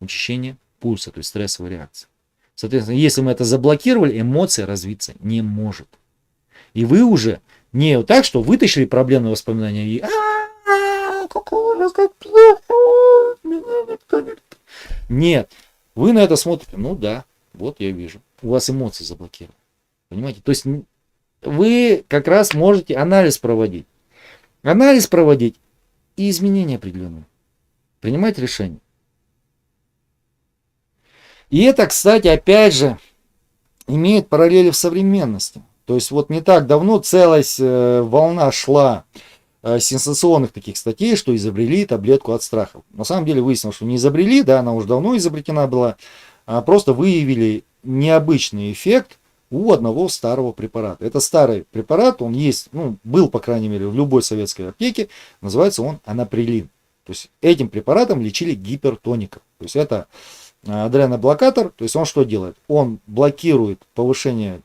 учащение пульса, то есть стрессовая реакция. Соответственно, если мы это заблокировали, эмоция развиться не может. И вы уже не так, что вытащили проблемные воспоминания и какой ужас, как плохо. Нет, вы на это смотрите, ну да, вот я вижу, у вас эмоции заблокированы. Понимаете? То есть вы как раз можете анализ проводить. Анализ проводить и изменения определенные. Принимать решения. И это, кстати, опять же, имеет параллели в современности. То есть вот не так давно целая волна шла сенсационных таких статей, что изобрели таблетку от страха. На самом деле выяснилось, что не изобрели, да, она уже давно изобретена была, а просто выявили необычный эффект у одного старого препарата. Это старый препарат, он есть, ну, был, по крайней мере, в любой советской аптеке, называется он анаприлин. То есть этим препаратом лечили гипертоников. То есть это адреноблокатор, то есть он что делает? Он блокирует повышение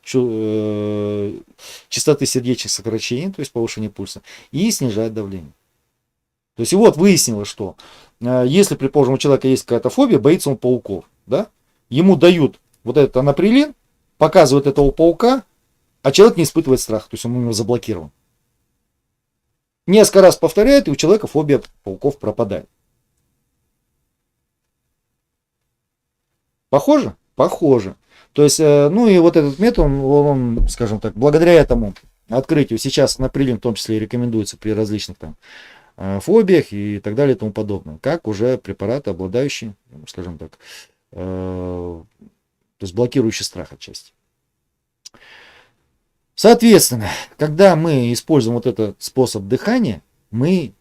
частоты сердечных сокращений, то есть повышение пульса, и снижает давление. То есть и вот выяснилось, что если, предположим, у человека есть какая-то фобия, боится он пауков, да? Ему дают вот этот анаприлин, показывают этого паука, а человек не испытывает страха, то есть он у него заблокирован. Несколько раз повторяет, и у человека фобия пауков пропадает. Похоже? Похоже. То есть, ну и вот этот метод, он, скажем так, благодаря этому открытию. Сейчас анаприлин в том числе рекомендуется при различных там фобиях и так далее и тому подобное. Как уже препараты, обладающие, скажем так, то есть блокирующий страх отчасти. Соответственно, когда мы используем вот этот способ дыхания, мы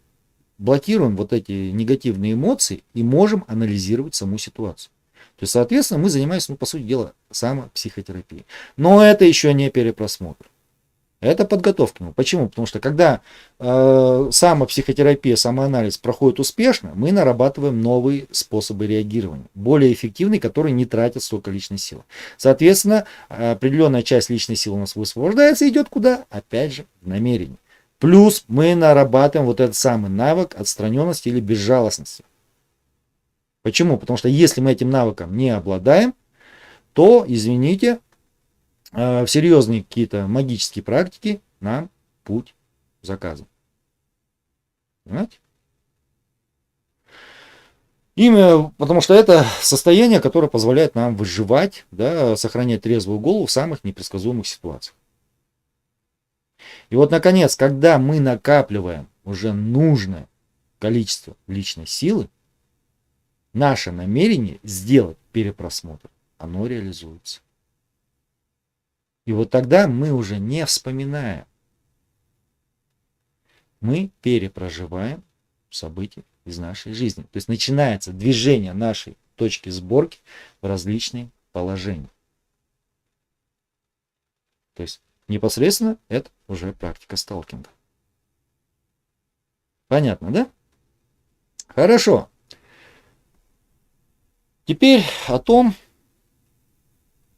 блокируем вот эти негативные эмоции и можем анализировать саму ситуацию. То есть, соответственно, мы занимаемся, ну, по сути дела, самопсихотерапией. Но это еще не перепросмотр. Это подготовка. Почему? Потому что когда самопсихотерапия, самоанализ проходит успешно, мы нарабатываем новые способы реагирования, более эффективные, которые не тратят столько личной силы. Соответственно, определенная часть личной силы у нас высвобождается и идет куда? Опять же, в намерение. Плюс мы нарабатываем вот этот самый навык отстраненности или безжалостности. Почему? Потому что если мы этим навыком не обладаем, то, извините, в серьезные какие-то магические практики нам путь заказан. Понимаете? Именно потому что это состояние, которое позволяет нам выживать, да, сохранять трезвую голову в самых непредсказуемых ситуациях. И вот, наконец, когда мы накапливаем уже нужное количество личной силы, наше намерение сделать перепросмотр, оно реализуется. И вот тогда мы уже не вспоминаем. Мы перепроживаем события из нашей жизни. То есть начинается движение нашей точки сборки в различные положения. То есть непосредственно это уже практика сталкинга. Понятно, да? Хорошо. Теперь о том,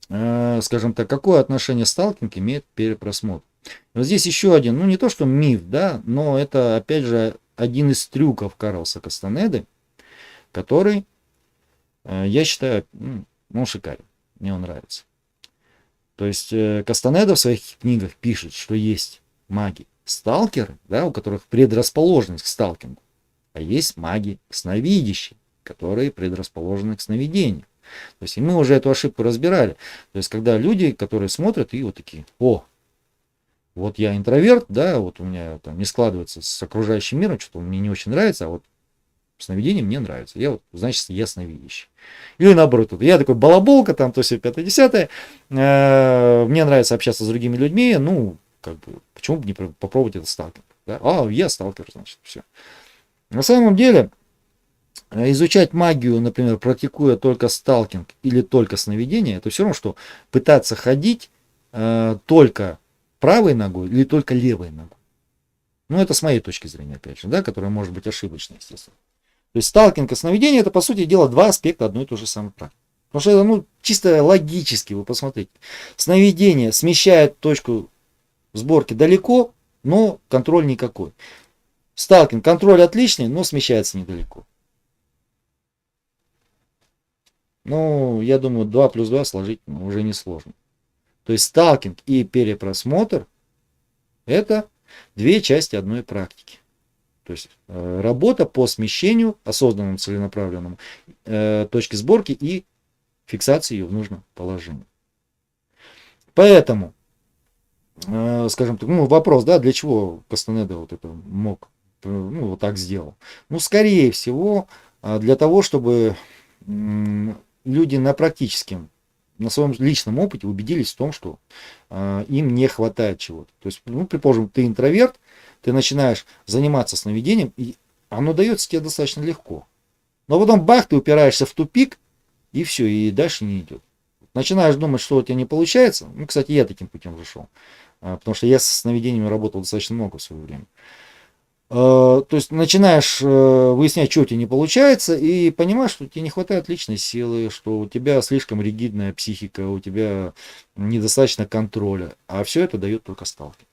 скажем так, какое отношение сталкинг имеет к перепросмотру. Вот здесь еще один, ну не то что миф, да, но это опять же один из трюков Карлоса Кастанеды, который, я считаю, ну шикарен, мне он нравится. То есть Кастанеда в своих книгах пишет, что есть маги-сталкеры, да, у которых предрасположенность к сталкингу, а есть маги-сновидящие, которые предрасположены к сновидению. То есть и мы уже эту ошибку разбирали. То есть когда люди, которые смотрят и вот такие: о, вот я интроверт, да, вот у меня там не складывается с окружающим миром, что-то мне не очень нравится, а вот сновидение мне нравится. Я вот, значит, я сновидящий. Или наоборот, я такой балаболка, там, то есть 5-10, мне нравится общаться с другими людьми, ну, как бы, почему бы не попробовать это сталкинг? Да? А, я сталкер, значит, все. На самом деле, изучать магию, например, практикуя только сталкинг или только сновидение, это все равно, что пытаться ходить только правой ногой или только левой ногой. Ну, это с моей точки зрения, опять же, да, которая может быть ошибочной, естественно. То есть сталкинг и сновидение — это, по сути дела, два аспекта одной и той же самой практики. Потому что это, ну, чисто логически, вы посмотрите. Сновидение смещает точку сборки далеко, но контроль никакой. Сталкинг — контроль отличный, но смещается недалеко. Ну, я думаю, 2 плюс 2 сложить уже не сложно. То есть сталкинг и перепросмотр — это две части одной практики. То есть работа по смещению, осознанному, целенаправленному, точки сборки и фиксации ее в нужном положении. Поэтому, скажем так, ну, вопрос, да, для чего Кастанеда вот это мог, ну, вот так сделал. Ну, скорее всего, для того, чтобы люди на практическом, на своем личном опыте убедились в том, что им не хватает чего-то. То есть, ну, предположим, ты интроверт, ты начинаешь заниматься сновидением, и оно дается тебе достаточно легко. Но потом бах, ты упираешься в тупик, и все, и дальше не идет. Начинаешь думать, что у тебя не получается. Ну, кстати, я таким путем зашел. Потому что я со сновидениями работал достаточно много в свое время. То есть начинаешь выяснять, что у тебя не получается, и понимаешь, что тебе не хватает личной силы, что у тебя слишком ригидная психика, у тебя недостаточно контроля. А все это дает только сталкинг.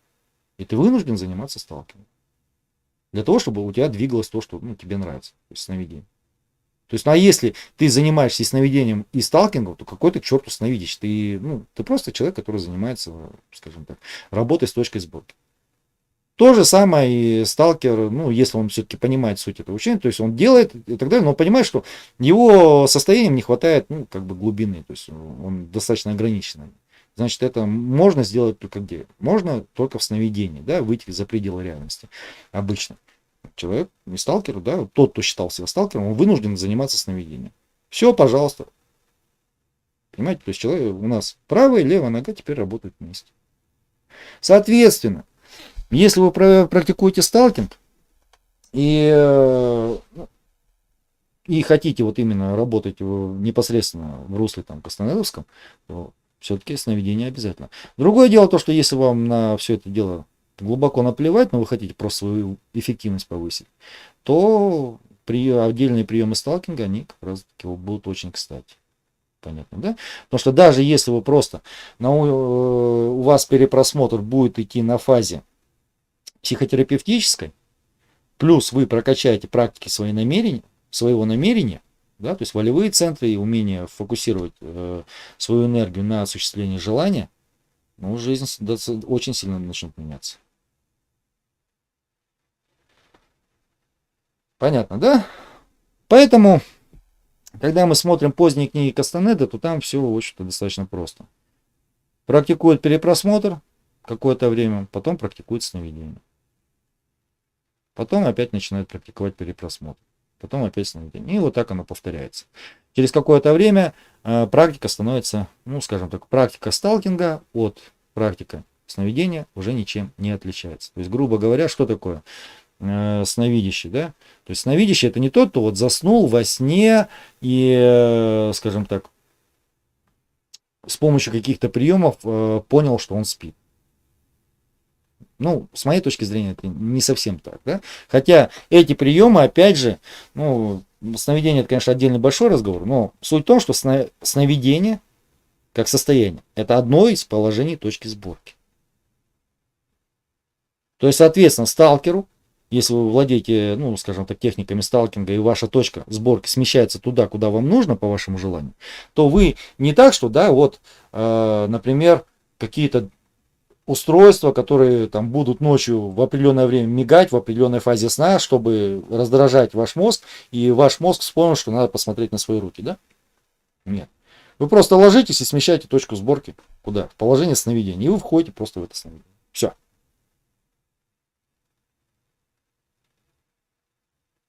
И ты вынужден заниматься сталкингом. Для того, чтобы у тебя двигалось то, что, ну, тебе нравится. То есть сновидение. То есть, ну а если ты занимаешься и сновидением, и сталкингом, то какой ты к черту сновидящий? Ты просто человек, который занимается, скажем так, работой с точкой сборки. То же самое и сталкер, ну, если он все-таки понимает суть этого учения, то есть он делает и так далее, но он понимает, что его состоянием не хватает, ну, как бы глубины, то есть он достаточно ограниченный. Значит, это можно сделать только где? Можно только в сновидении, да, выйти за пределы реальности. Обычно. Человек, не сталкер, да, тот, кто считал себя сталкером, он вынужден заниматься сновидением. Все, пожалуйста. Понимаете, то есть человек, у нас правая и левая нога теперь работают вместе. Соответственно, если вы практикуете сталкинг и хотите вот именно работать непосредственно в русле там кастанедовском, то все-таки сновидение обязательно. Другое дело то, что если вам на все это дело глубоко наплевать, но вы хотите просто свою эффективность повысить, то отдельные приемы сталкинга, они как раз таки будут очень кстати. Понятно, да? Потому что даже если вы просто у вас перепросмотр будет идти на фазе психотерапевтической, плюс вы прокачаете практики своего намерения, да, то есть волевые центры и умение фокусировать свою энергию на осуществлении желания, ну, жизнь очень сильно начнет меняться. Понятно, да? Поэтому, когда мы смотрим поздние книги Кастанеды, то там все очень достаточно просто. Практикует перепросмотр какое-то время, потом практикует сновидение. Потом опять начинает практиковать перепросмотр. Потом опять сновидение. И вот так оно повторяется. Через какое-то время практика становится, ну, скажем так, практика сталкинга от практики сновидения уже ничем не отличается. То есть, грубо говоря, что такое сновидящий, да? То есть сновидящий — это не тот, кто вот заснул во сне и, скажем так, с помощью каких-то приемов понял, что он спит. Ну, с моей точки зрения, это не совсем так, да? Хотя эти приемы, опять же, ну, сновидение — это, конечно, отдельный большой разговор, но суть в том, что сновидение, как состояние, это одно из положений точки сборки. То есть, соответственно, сталкеру, если вы владеете, ну, скажем так, техниками сталкинга, и ваша точка сборки смещается туда, куда вам нужно, по вашему желанию, то вы не так, что, да, вот, например, какие-то устройства, которые там будут ночью в определенное время мигать в определенной фазе сна, чтобы раздражать ваш мозг, и ваш мозг вспомнил, что надо посмотреть на свои руки, да? Нет. Вы просто ложитесь и смещаете точку сборки куда? В положение сновидения, и вы входите просто в это сновидение. Все.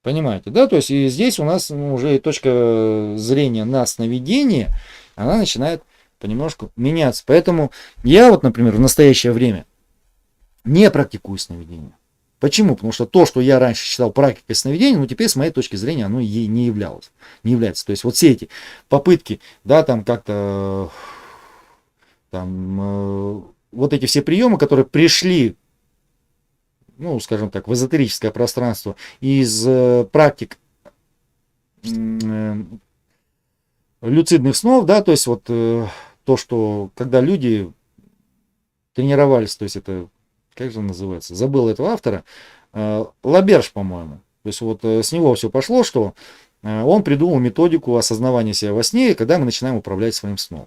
Понимаете, да? То есть и здесь у нас уже точка зрения на сновидение, она начинает понемножку меняться. Поэтому я вот, например, в настоящее время не практикую сновидение. Почему? Потому что то, что я раньше считал практикой сновидения, ну теперь с моей точки зрения оно ей не являлось. Не является. То есть вот все эти попытки, да, там как-то там вот эти все приемы, которые пришли, ну, скажем так, в эзотерическое пространство из практик люцидных снов, да, то есть вот то, что когда люди тренировались, то есть это, как же он называется, забыл этого автора, Лаберж, по-моему. То есть вот с него все пошло, что он придумал методику осознавания себя во сне, когда мы начинаем управлять своим сном.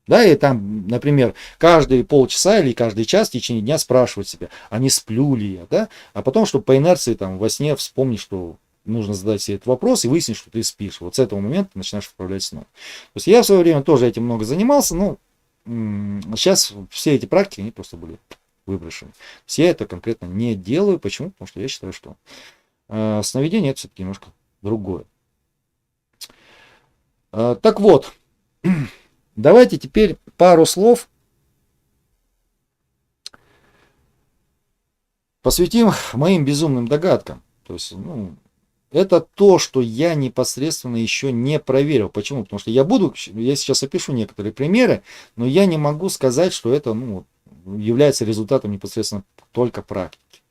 Да, и там, например, каждые полчаса или каждый час в течение дня спрашивать себя, а не сплю ли я, да? А потом, чтобы по инерции там во сне вспомнить, что нужно задать себе этот вопрос и выяснить, что ты спишь. Вот с этого момента ты начинаешь управлять сном. То есть я в свое время тоже этим много занимался, но сейчас все эти практики, они просто были выброшены. Я это конкретно не делаю. Почему? Потому что я считаю, что сновидение — это все-таки немножко другое. Так вот, давайте теперь пару слов посвятим моим безумным догадкам. То есть, ну, это то, что я непосредственно еще не проверил. Почему? Потому что я сейчас опишу некоторые примеры, но я не могу сказать, что это, ну, является результатом непосредственно только практики.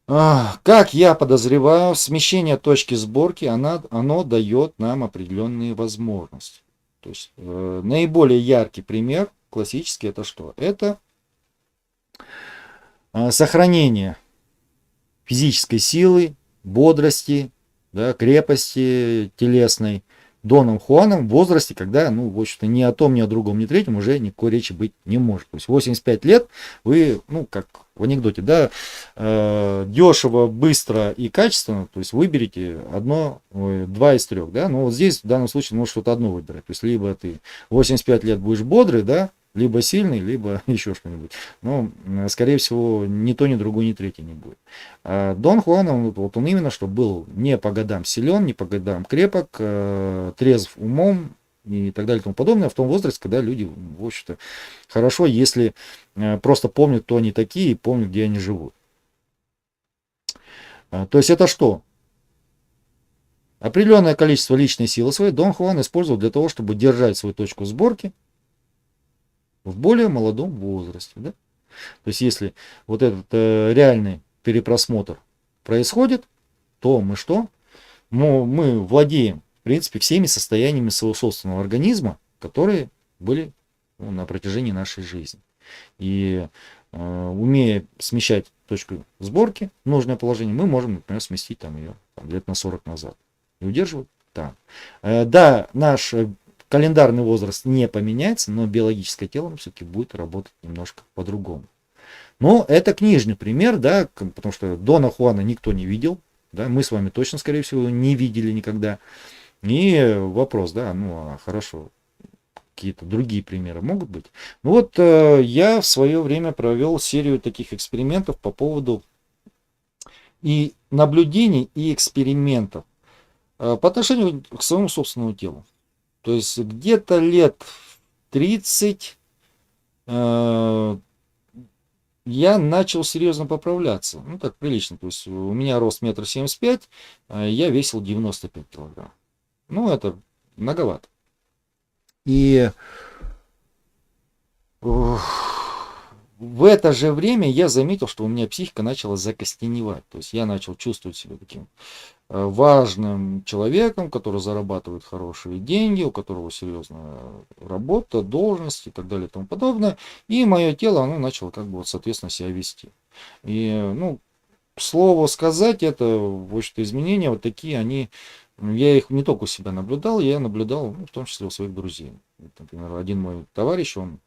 Как я подозреваю, смещение точки сборки, оно дает нам определенные возможности. То есть наиболее яркий пример, классический, это что? Это сохранение физической силы, бодрости, да, крепости телесной Доном Хуаном в возрасте, когда, ну, в общем-то, ни о том, ни о другом, ни о третьем уже никакой речи быть не может. То есть 85 лет вы, ну, как в анекдоте, да, дешево, быстро и качественно, то есть выберите два из трех, да, но вот здесь в данном случае можно что-то одно выбирать. То есть либо ты 85 лет будешь бодрый, да, либо сильный, либо еще что-нибудь. Но, скорее всего, ни то, ни другое, ни третье не будет. А Дон Хуан, он именно что был не по годам силен, не по годам крепок, трезв умом и так далее и тому подобное, в том возрасте, когда люди, в общем-то, хорошо, если просто помнят, кто они такие, и помнят, где они живут. То есть это что? Определенное количество личной силы своей Дон Хуан использовал для того, чтобы держать свою точку сборки в более молодом возрасте. Да? То есть если вот этот реальный перепросмотр происходит, то мы что? Мы владеем, в принципе, всеми состояниями своего собственного организма, которые были на протяжении нашей жизни. И умея смещать точку сборки в нужное положение, мы можем, например, сместить там ее лет на 40 назад. И удерживать там. Да, наш календарный возраст не поменяется, но биологическое тело все-таки будет работать немножко по-другому. Но это книжный пример, да, потому что Дона Хуана никто не видел. Да, мы с вами точно, скорее всего, не видели никогда. И вопрос, да, ну, хорошо, какие-то другие примеры могут быть. Ну вот я в свое время провел серию таких экспериментов по поводу и наблюдений, и экспериментов по отношению к своему собственному телу. То есть где-то лет 30 я начал серьезно поправляться. Ну, так прилично. То есть у меня рост 1,75 м, я весил 95 килограмм. Ну, это многовато. И в это же время я заметил, что у меня психика начала закостеневать. То есть я начал чувствовать себя таким важным человеком, который зарабатывает хорошие деньги, у которого серьезная работа, должность и так далее и тому подобное. И мое тело, оно начало как бы вот, соответственно, себя вести. И, ну, к слову сказать, это, в общем-то, изменения вот такие, они, я их не только у себя наблюдал, я наблюдал, ну, в том числе у своих друзей. Например, один мой товарищ, он,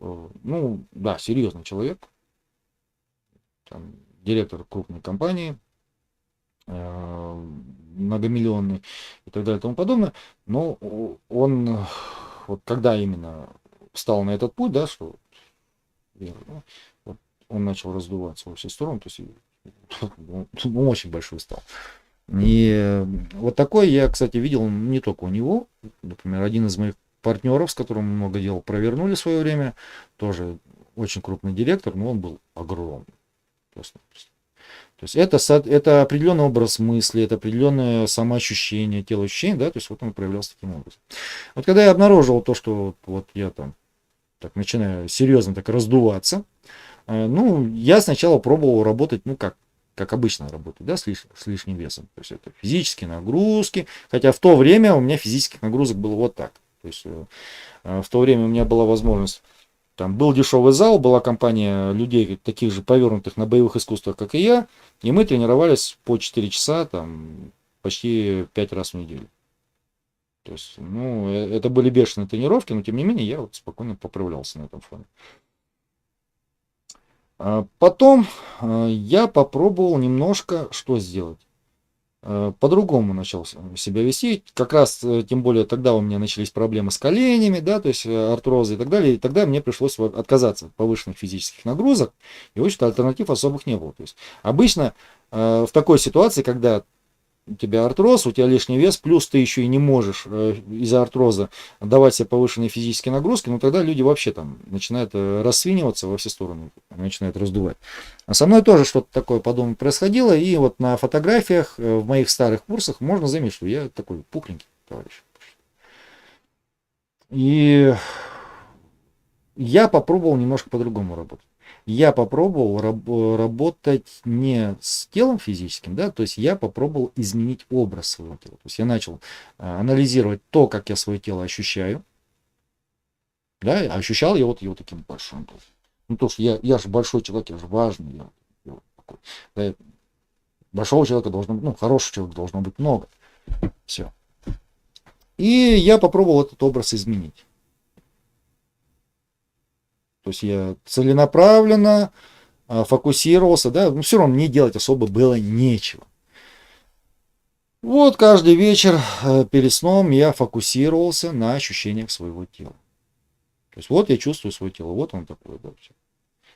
ну, да, серьезный человек, там, директор крупной компании, многомиллионный и так далее и тому подобное, но он, вот когда именно встал на этот путь, да, что вот, он начал раздуваться во все стороны, то есть он очень большой стал. И вот такой я, кстати, видел не только у него, например, один из моих партнеров, с которым много дел провернули в свое время, тоже очень крупный директор, но он был огромный. То есть это определенный образ мысли, это определенное самоощущение, телоощущение, да, то есть вот он проявлялся таким образом. Вот когда я обнаружил то, что вот я там так начинаю серьезно так раздуваться, ну, я сначала пробовал работать, ну, как обычно работать, да, с лишним весом. То есть это физические нагрузки, хотя в то время у меня физических нагрузок было вот так. То есть в то время у меня была возможность. Там был дешевый зал, была компания людей, таких же повернутых на боевых искусствах, как и я, и мы тренировались по 4 часа, там, почти 5 раз в неделю. То есть, ну, это были бешеные тренировки, но тем не менее я вот спокойно поправлялся на этом фоне. Потом я попробовал немножко что сделать. По-другому начал себя вести. Как раз, тем более, тогда у меня начались проблемы с коленями, да, то есть артрозы и так далее. И тогда мне пришлось отказаться от повышенных физических нагрузок. И, в общем-то, альтернатив особых не было. То есть обычно в такой ситуации, когда у тебя артроз, у тебя лишний вес, плюс ты еще и не можешь из-за артроза давать себе повышенные физические нагрузки, но тогда люди вообще там начинают рассвиниваться во все стороны, начинают раздувать. А со мной тоже что-то такое подобное происходило, и вот на фотографиях в моих старых курсах можно заметить, что я такой пухленький товарищ. И я попробовал немножко по-другому работать. Я попробовал работать не с телом физическим, да, то есть я попробовал изменить образ своего тела. То есть я начал анализировать то, как я свое тело ощущаю. Да, ощущал я вот его таким большим. Ну, то, что я же большой человек, я же важный. Я такой, да, большого человека должно быть, ну, хорошего человека должно быть много. Все. И я попробовал этот образ изменить. То есть я целенаправленно фокусировался, да, но все равно мне делать особо было нечего. Вот каждый вечер перед сном я фокусировался на ощущениях своего тела. То есть вот я чувствую свое тело, вот оно такое, да, все.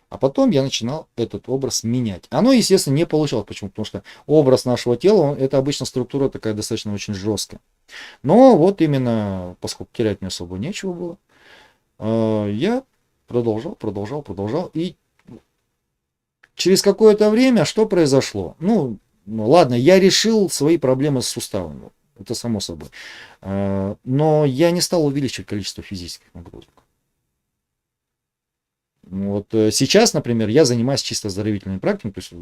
А потом я начинал этот образ менять. Оно, естественно, не получалось. Почему? Потому что образ нашего тела, это обычно структура такая достаточно очень жесткая. Но вот именно, поскольку терять мне особо нечего было, я продолжал. И через какое-то время что произошло? Ну ладно, я решил свои проблемы с суставами. Это само собой. Но я не стал увеличивать количество физических нагрузок. Вот сейчас, например, я занимаюсь чисто оздоровительными практиками. То есть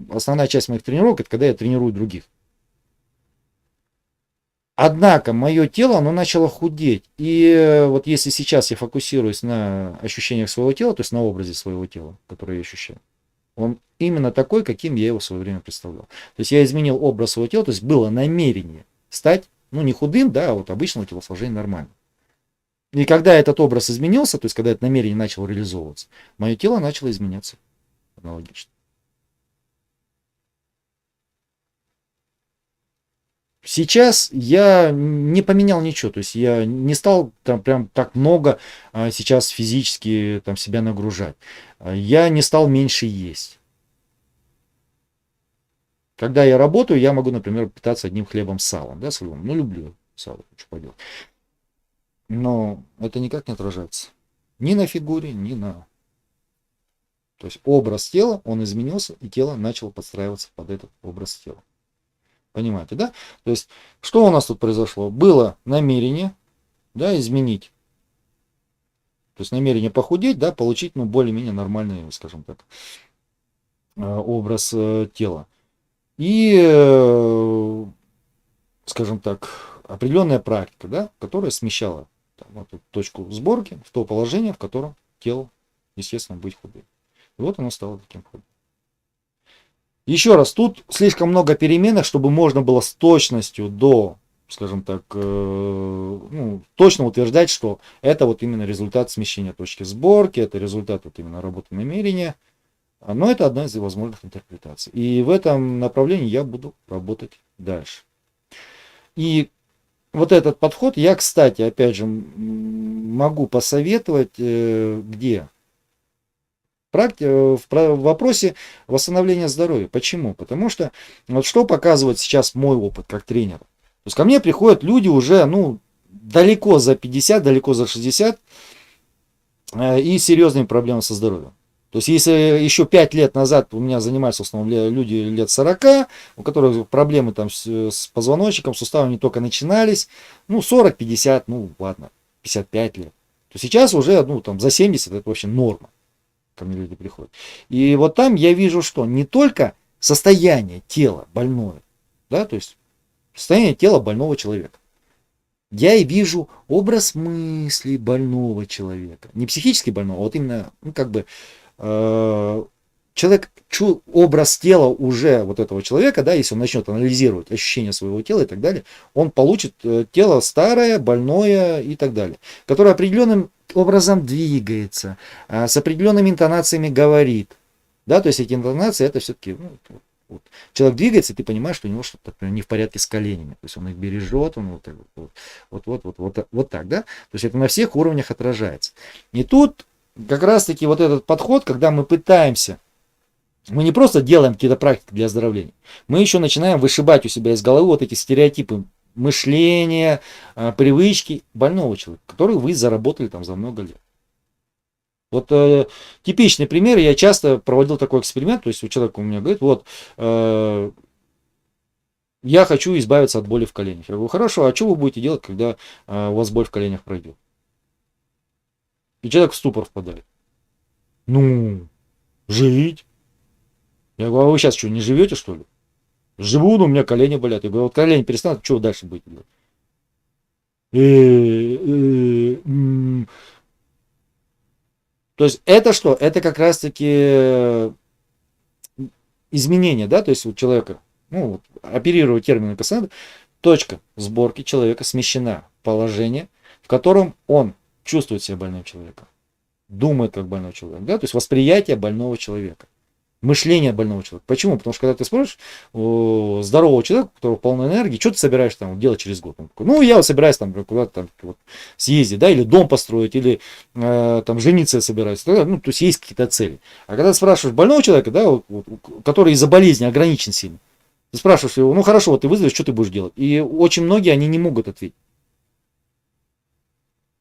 основная часть моих тренировок это когда я тренирую других. Однако мое тело, оно начало худеть. И вот если сейчас я фокусируюсь на ощущениях своего тела, то есть на образе своего тела, который я ощущаю, он именно такой, каким я его в свое время представлял. То есть я изменил образ своего тела, то есть было намерение стать, ну не худым, да, а вот обычного телосложения нормально. И когда этот образ изменился, то есть когда это намерение начало реализовываться, мое тело начало изменяться аналогично. Сейчас я не поменял ничего, то есть я не стал там прям так много сейчас физически там себя нагружать. Я не стал меньше есть. Когда я работаю, я могу, например, питаться одним хлебом с салом, да, с львом. Ну, люблю сало, что поделать. Но это никак не отражается ни на фигуре, ни на... То есть образ тела, он изменился, и тело начало подстраиваться под этот образ тела. Понимаете, да? То есть, что у нас тут произошло? Было намерение, да, изменить. То есть намерение похудеть, да, получить, ну, более-менее нормальный, скажем так, образ тела. И, скажем так, определенная практика, да, которая смещала там, вот эту точку сборки в то положение, в котором тело, естественно, быть худым. И вот оно стало таким худым. Еще раз, тут слишком много переменных, чтобы можно было с точностью до, скажем так, ну, точно утверждать, что это вот именно результат смещения точки сборки, это результат вот именно работы намерения. Но это одна из возможных интерпретаций. И в этом направлении я буду работать дальше. И вот этот подход я, кстати, опять же, могу посоветовать, где? В вопросе восстановления здоровья. Почему? Потому что вот что показывает сейчас мой опыт как тренер. То есть ко мне приходят люди уже, ну, далеко за 50, далеко за 60 и серьезными проблемами со здоровьем. То есть, если еще 5 лет назад у меня занимались в основном люди лет 40, у которых проблемы там с позвоночником, суставами только начинались, ну, 40-50, ну, ладно, 55 лет, то сейчас уже, ну, там, за 70 это вообще норма, ко мне люди приходят. И вот там я вижу, что не только состояние тела больное, да, то есть состояние тела больного человека, я и вижу образ мыслей больного человека. Не психически больного, а вот именно, ну, как бы, человек, образ тела уже вот этого человека, да, если он начнет анализировать ощущения своего тела и так далее, он получит тело старое, больное и так далее, которое определенным образом двигается, с определенными интонациями говорит. Да, то есть эти интонации, это все-таки, ну, вот. Человек двигается, и ты понимаешь, что у него что-то, например, не в порядке с коленями. То есть он их бережет, он вот так, да? То есть это на всех уровнях отражается. И тут как раз-таки вот этот подход, когда мы пытаемся, мы не просто делаем какие-то практики для оздоровления, мы еще начинаем вышибать у себя из головы вот эти стереотипы мышления, привычки больного человека, которые вы заработали там за много лет. Вот типичный пример, я часто проводил такой эксперимент, то есть у человека у меня говорит, вот, я хочу избавиться от боли в коленях. Я говорю, хорошо, а что вы будете делать, когда у вас боль в коленях пройдет? И человек в ступор впадает. Ну, жить. Я говорю, а вы сейчас что, не живете, что ли? Живу, но у меня колени болят. Я говорю, вот колени перестанут, что вы дальше будете делать? То есть это что? Это как раз-таки изменение, да, то есть у человека, ну, оперируя термины Кассандры, точка сборки человека смещена. положение, в котором он чувствует себя больным человеком, думает как больной человек, да, то есть восприятие больного человека. Мышление больного человека. Почему? Потому что когда ты спрашиваешь здорового человека, у которого полна энергии, что ты собираешься там делать через год? Он такой, ну, я вот собираюсь там куда-то там вот съездить, да, или дом построить, или там жениться я собираюсь. Ну, то есть есть какие-то цели. А когда ты спрашиваешь больного человека, да, который из-за болезни ограничен сильно, ты спрашиваешь его, ну хорошо, вот ты выздоровеешь, что ты будешь делать? И очень многие, они не могут ответить.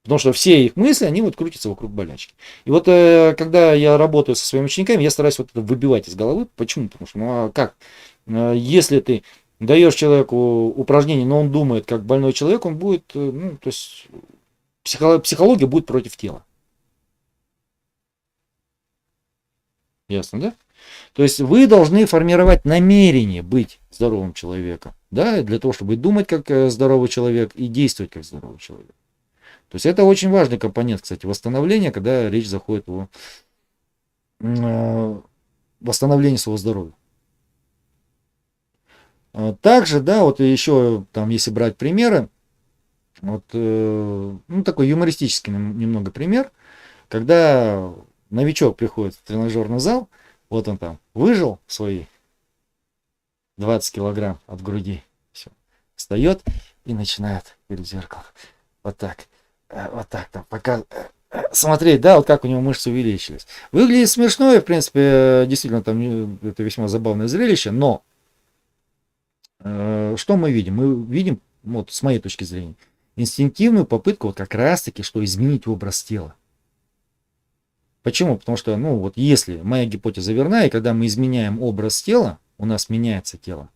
Потому что все их мысли, они вот крутятся вокруг болячки. И вот когда я работаю со своими учениками, я стараюсь вот это выбивать из головы. Почему? Потому что, ну а как? Если ты даешь человеку упражнение, но он думает как больной человек, он будет, ну, то есть психология будет против тела. Ясно, да? То есть вы должны формировать намерение быть здоровым человеком, да, для того, чтобы думать как здоровый человек и действовать как здоровый человек. То есть это очень важный компонент, кстати, восстановления, когда речь заходит о восстановлении своего здоровья. Также, да, вот еще там, если брать примеры, вот, ну, такой юмористический немного пример, когда новичок приходит в тренажерный зал, вот он там выжил свои 20 килограмм от груди, все, встает и начинает перед зеркалом вот так там, пока смотреть, да, вот как у него мышцы увеличились. Выглядит смешно, и, в принципе, действительно, там это весьма забавное зрелище, но что мы видим? Мы видим, вот с моей точки зрения, инстинктивную попытку вот как раз-таки, что изменить образ тела. Почему? Потому что, ну, вот если моя гипотеза верна, и когда мы изменяем образ тела, у нас меняется тело,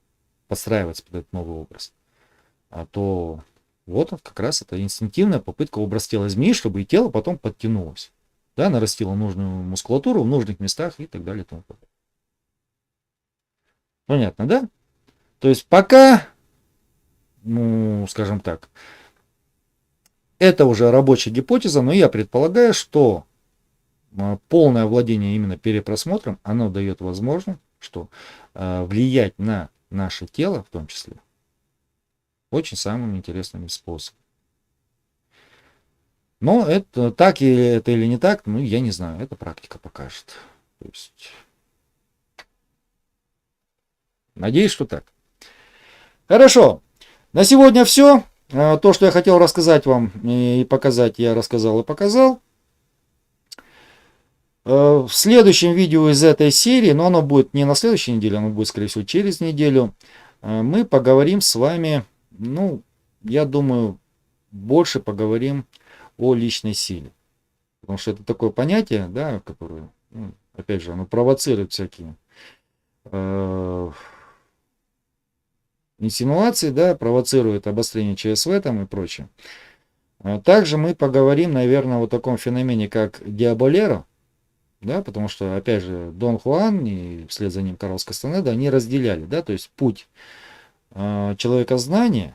подстраивается под этот новый образ, то вот как раз это инстинктивная попытка образ тела изменить, чтобы и тело потом подтянулось. Да, нарастило нужную мускулатуру в нужных местах и так далее. И тому подобное. Понятно, да? То есть пока, ну, скажем так, это уже рабочая гипотеза, но я предполагаю, что полное владение именно перепросмотром, оно дает возможность, что влиять на наше тело в том числе, очень самым интересным способом. Но это так это или не так, ну я не знаю, это практика покажет. То есть, надеюсь, что так. Хорошо, на сегодня все. То, что я хотел рассказать вам и показать, я рассказал и показал. В следующем видео из этой серии, но оно будет не на следующей неделе, оно будет, скорее всего, через неделю, мы поговорим с вами, ну, я думаю, больше поговорим о личной силе. Потому что это такое понятие, да, которое, ну, опять же, оно провоцирует всякие инсинуации, да, провоцирует обострение ЧСВ там и прочее. Также мы поговорим, наверное, о таком феномене, как диаболеро. Да, потому что, опять же, Дон Хуан и вслед за ним Карлос Кастанеда, они разделяли, да, то есть путь человекознания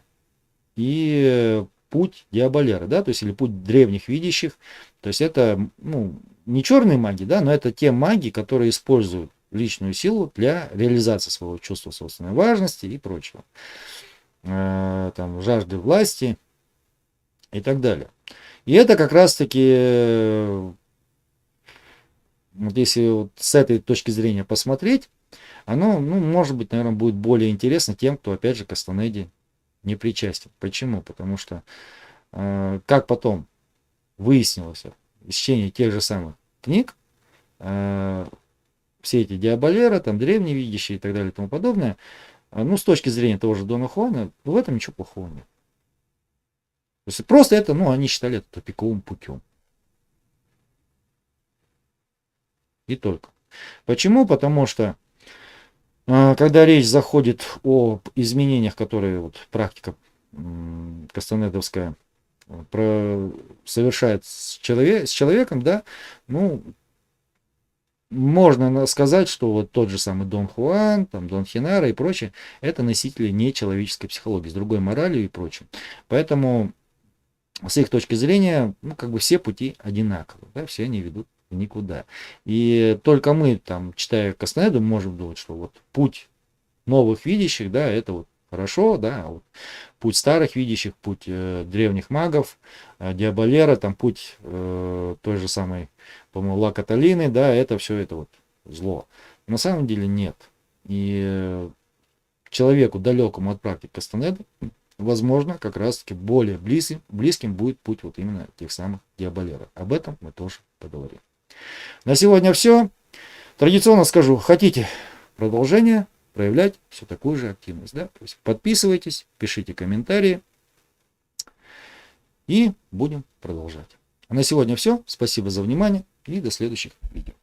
и путь диаболера, да, то есть или путь древних видящих. То есть это, ну, не черные маги, да, но это те маги, которые используют личную силу для реализации своего чувства собственной важности и прочего. Там, жажды власти и так далее. И это как раз-таки, вот если вот с этой точки зрения посмотреть, оно, ну, может быть, наверное, будет более интересно тем, кто, опять же, к Кастанеде не причастен. Почему? Потому что, как потом выяснилось из чтения тех же самых книг, все эти диаболеры, там, древние видящие и так далее и тому подобное, ну, с точки зрения того же Дона Хуана, в этом ничего плохого нет. То есть просто это, ну, они считали это тупиковым путем. И только. Почему? Потому что, когда речь заходит о изменениях, которые вот практика кастанедовская совершает с человеком, да, ну, можно сказать, что вот тот же самый Дон Хуан, там, Дон Хинара и прочее, это носители нечеловеческой психологии, с другой моралью и прочим. Поэтому, с их точки зрения, ну, как бы все пути одинаковые, да, все они ведут никуда. И только мы, там, читая Кастанеду, можем думать, что вот путь новых видящих, да, это вот хорошо, да, вот путь старых видящих, путь древних магов, Диаболера, там путь той же самой, по-моему, Ла Каталины, да, это все это вот зло. На самом деле нет. И человеку, далекому от практики Кастанеды, возможно, как раз-таки более близким будет путь вот именно тех самых Диаболеров. Об этом мы тоже поговорим. На сегодня все. Традиционно скажу, хотите продолжение, проявлять все такую же активность. Да? То есть подписывайтесь, пишите комментарии и будем продолжать. А на сегодня все. Спасибо за внимание и до следующих видео.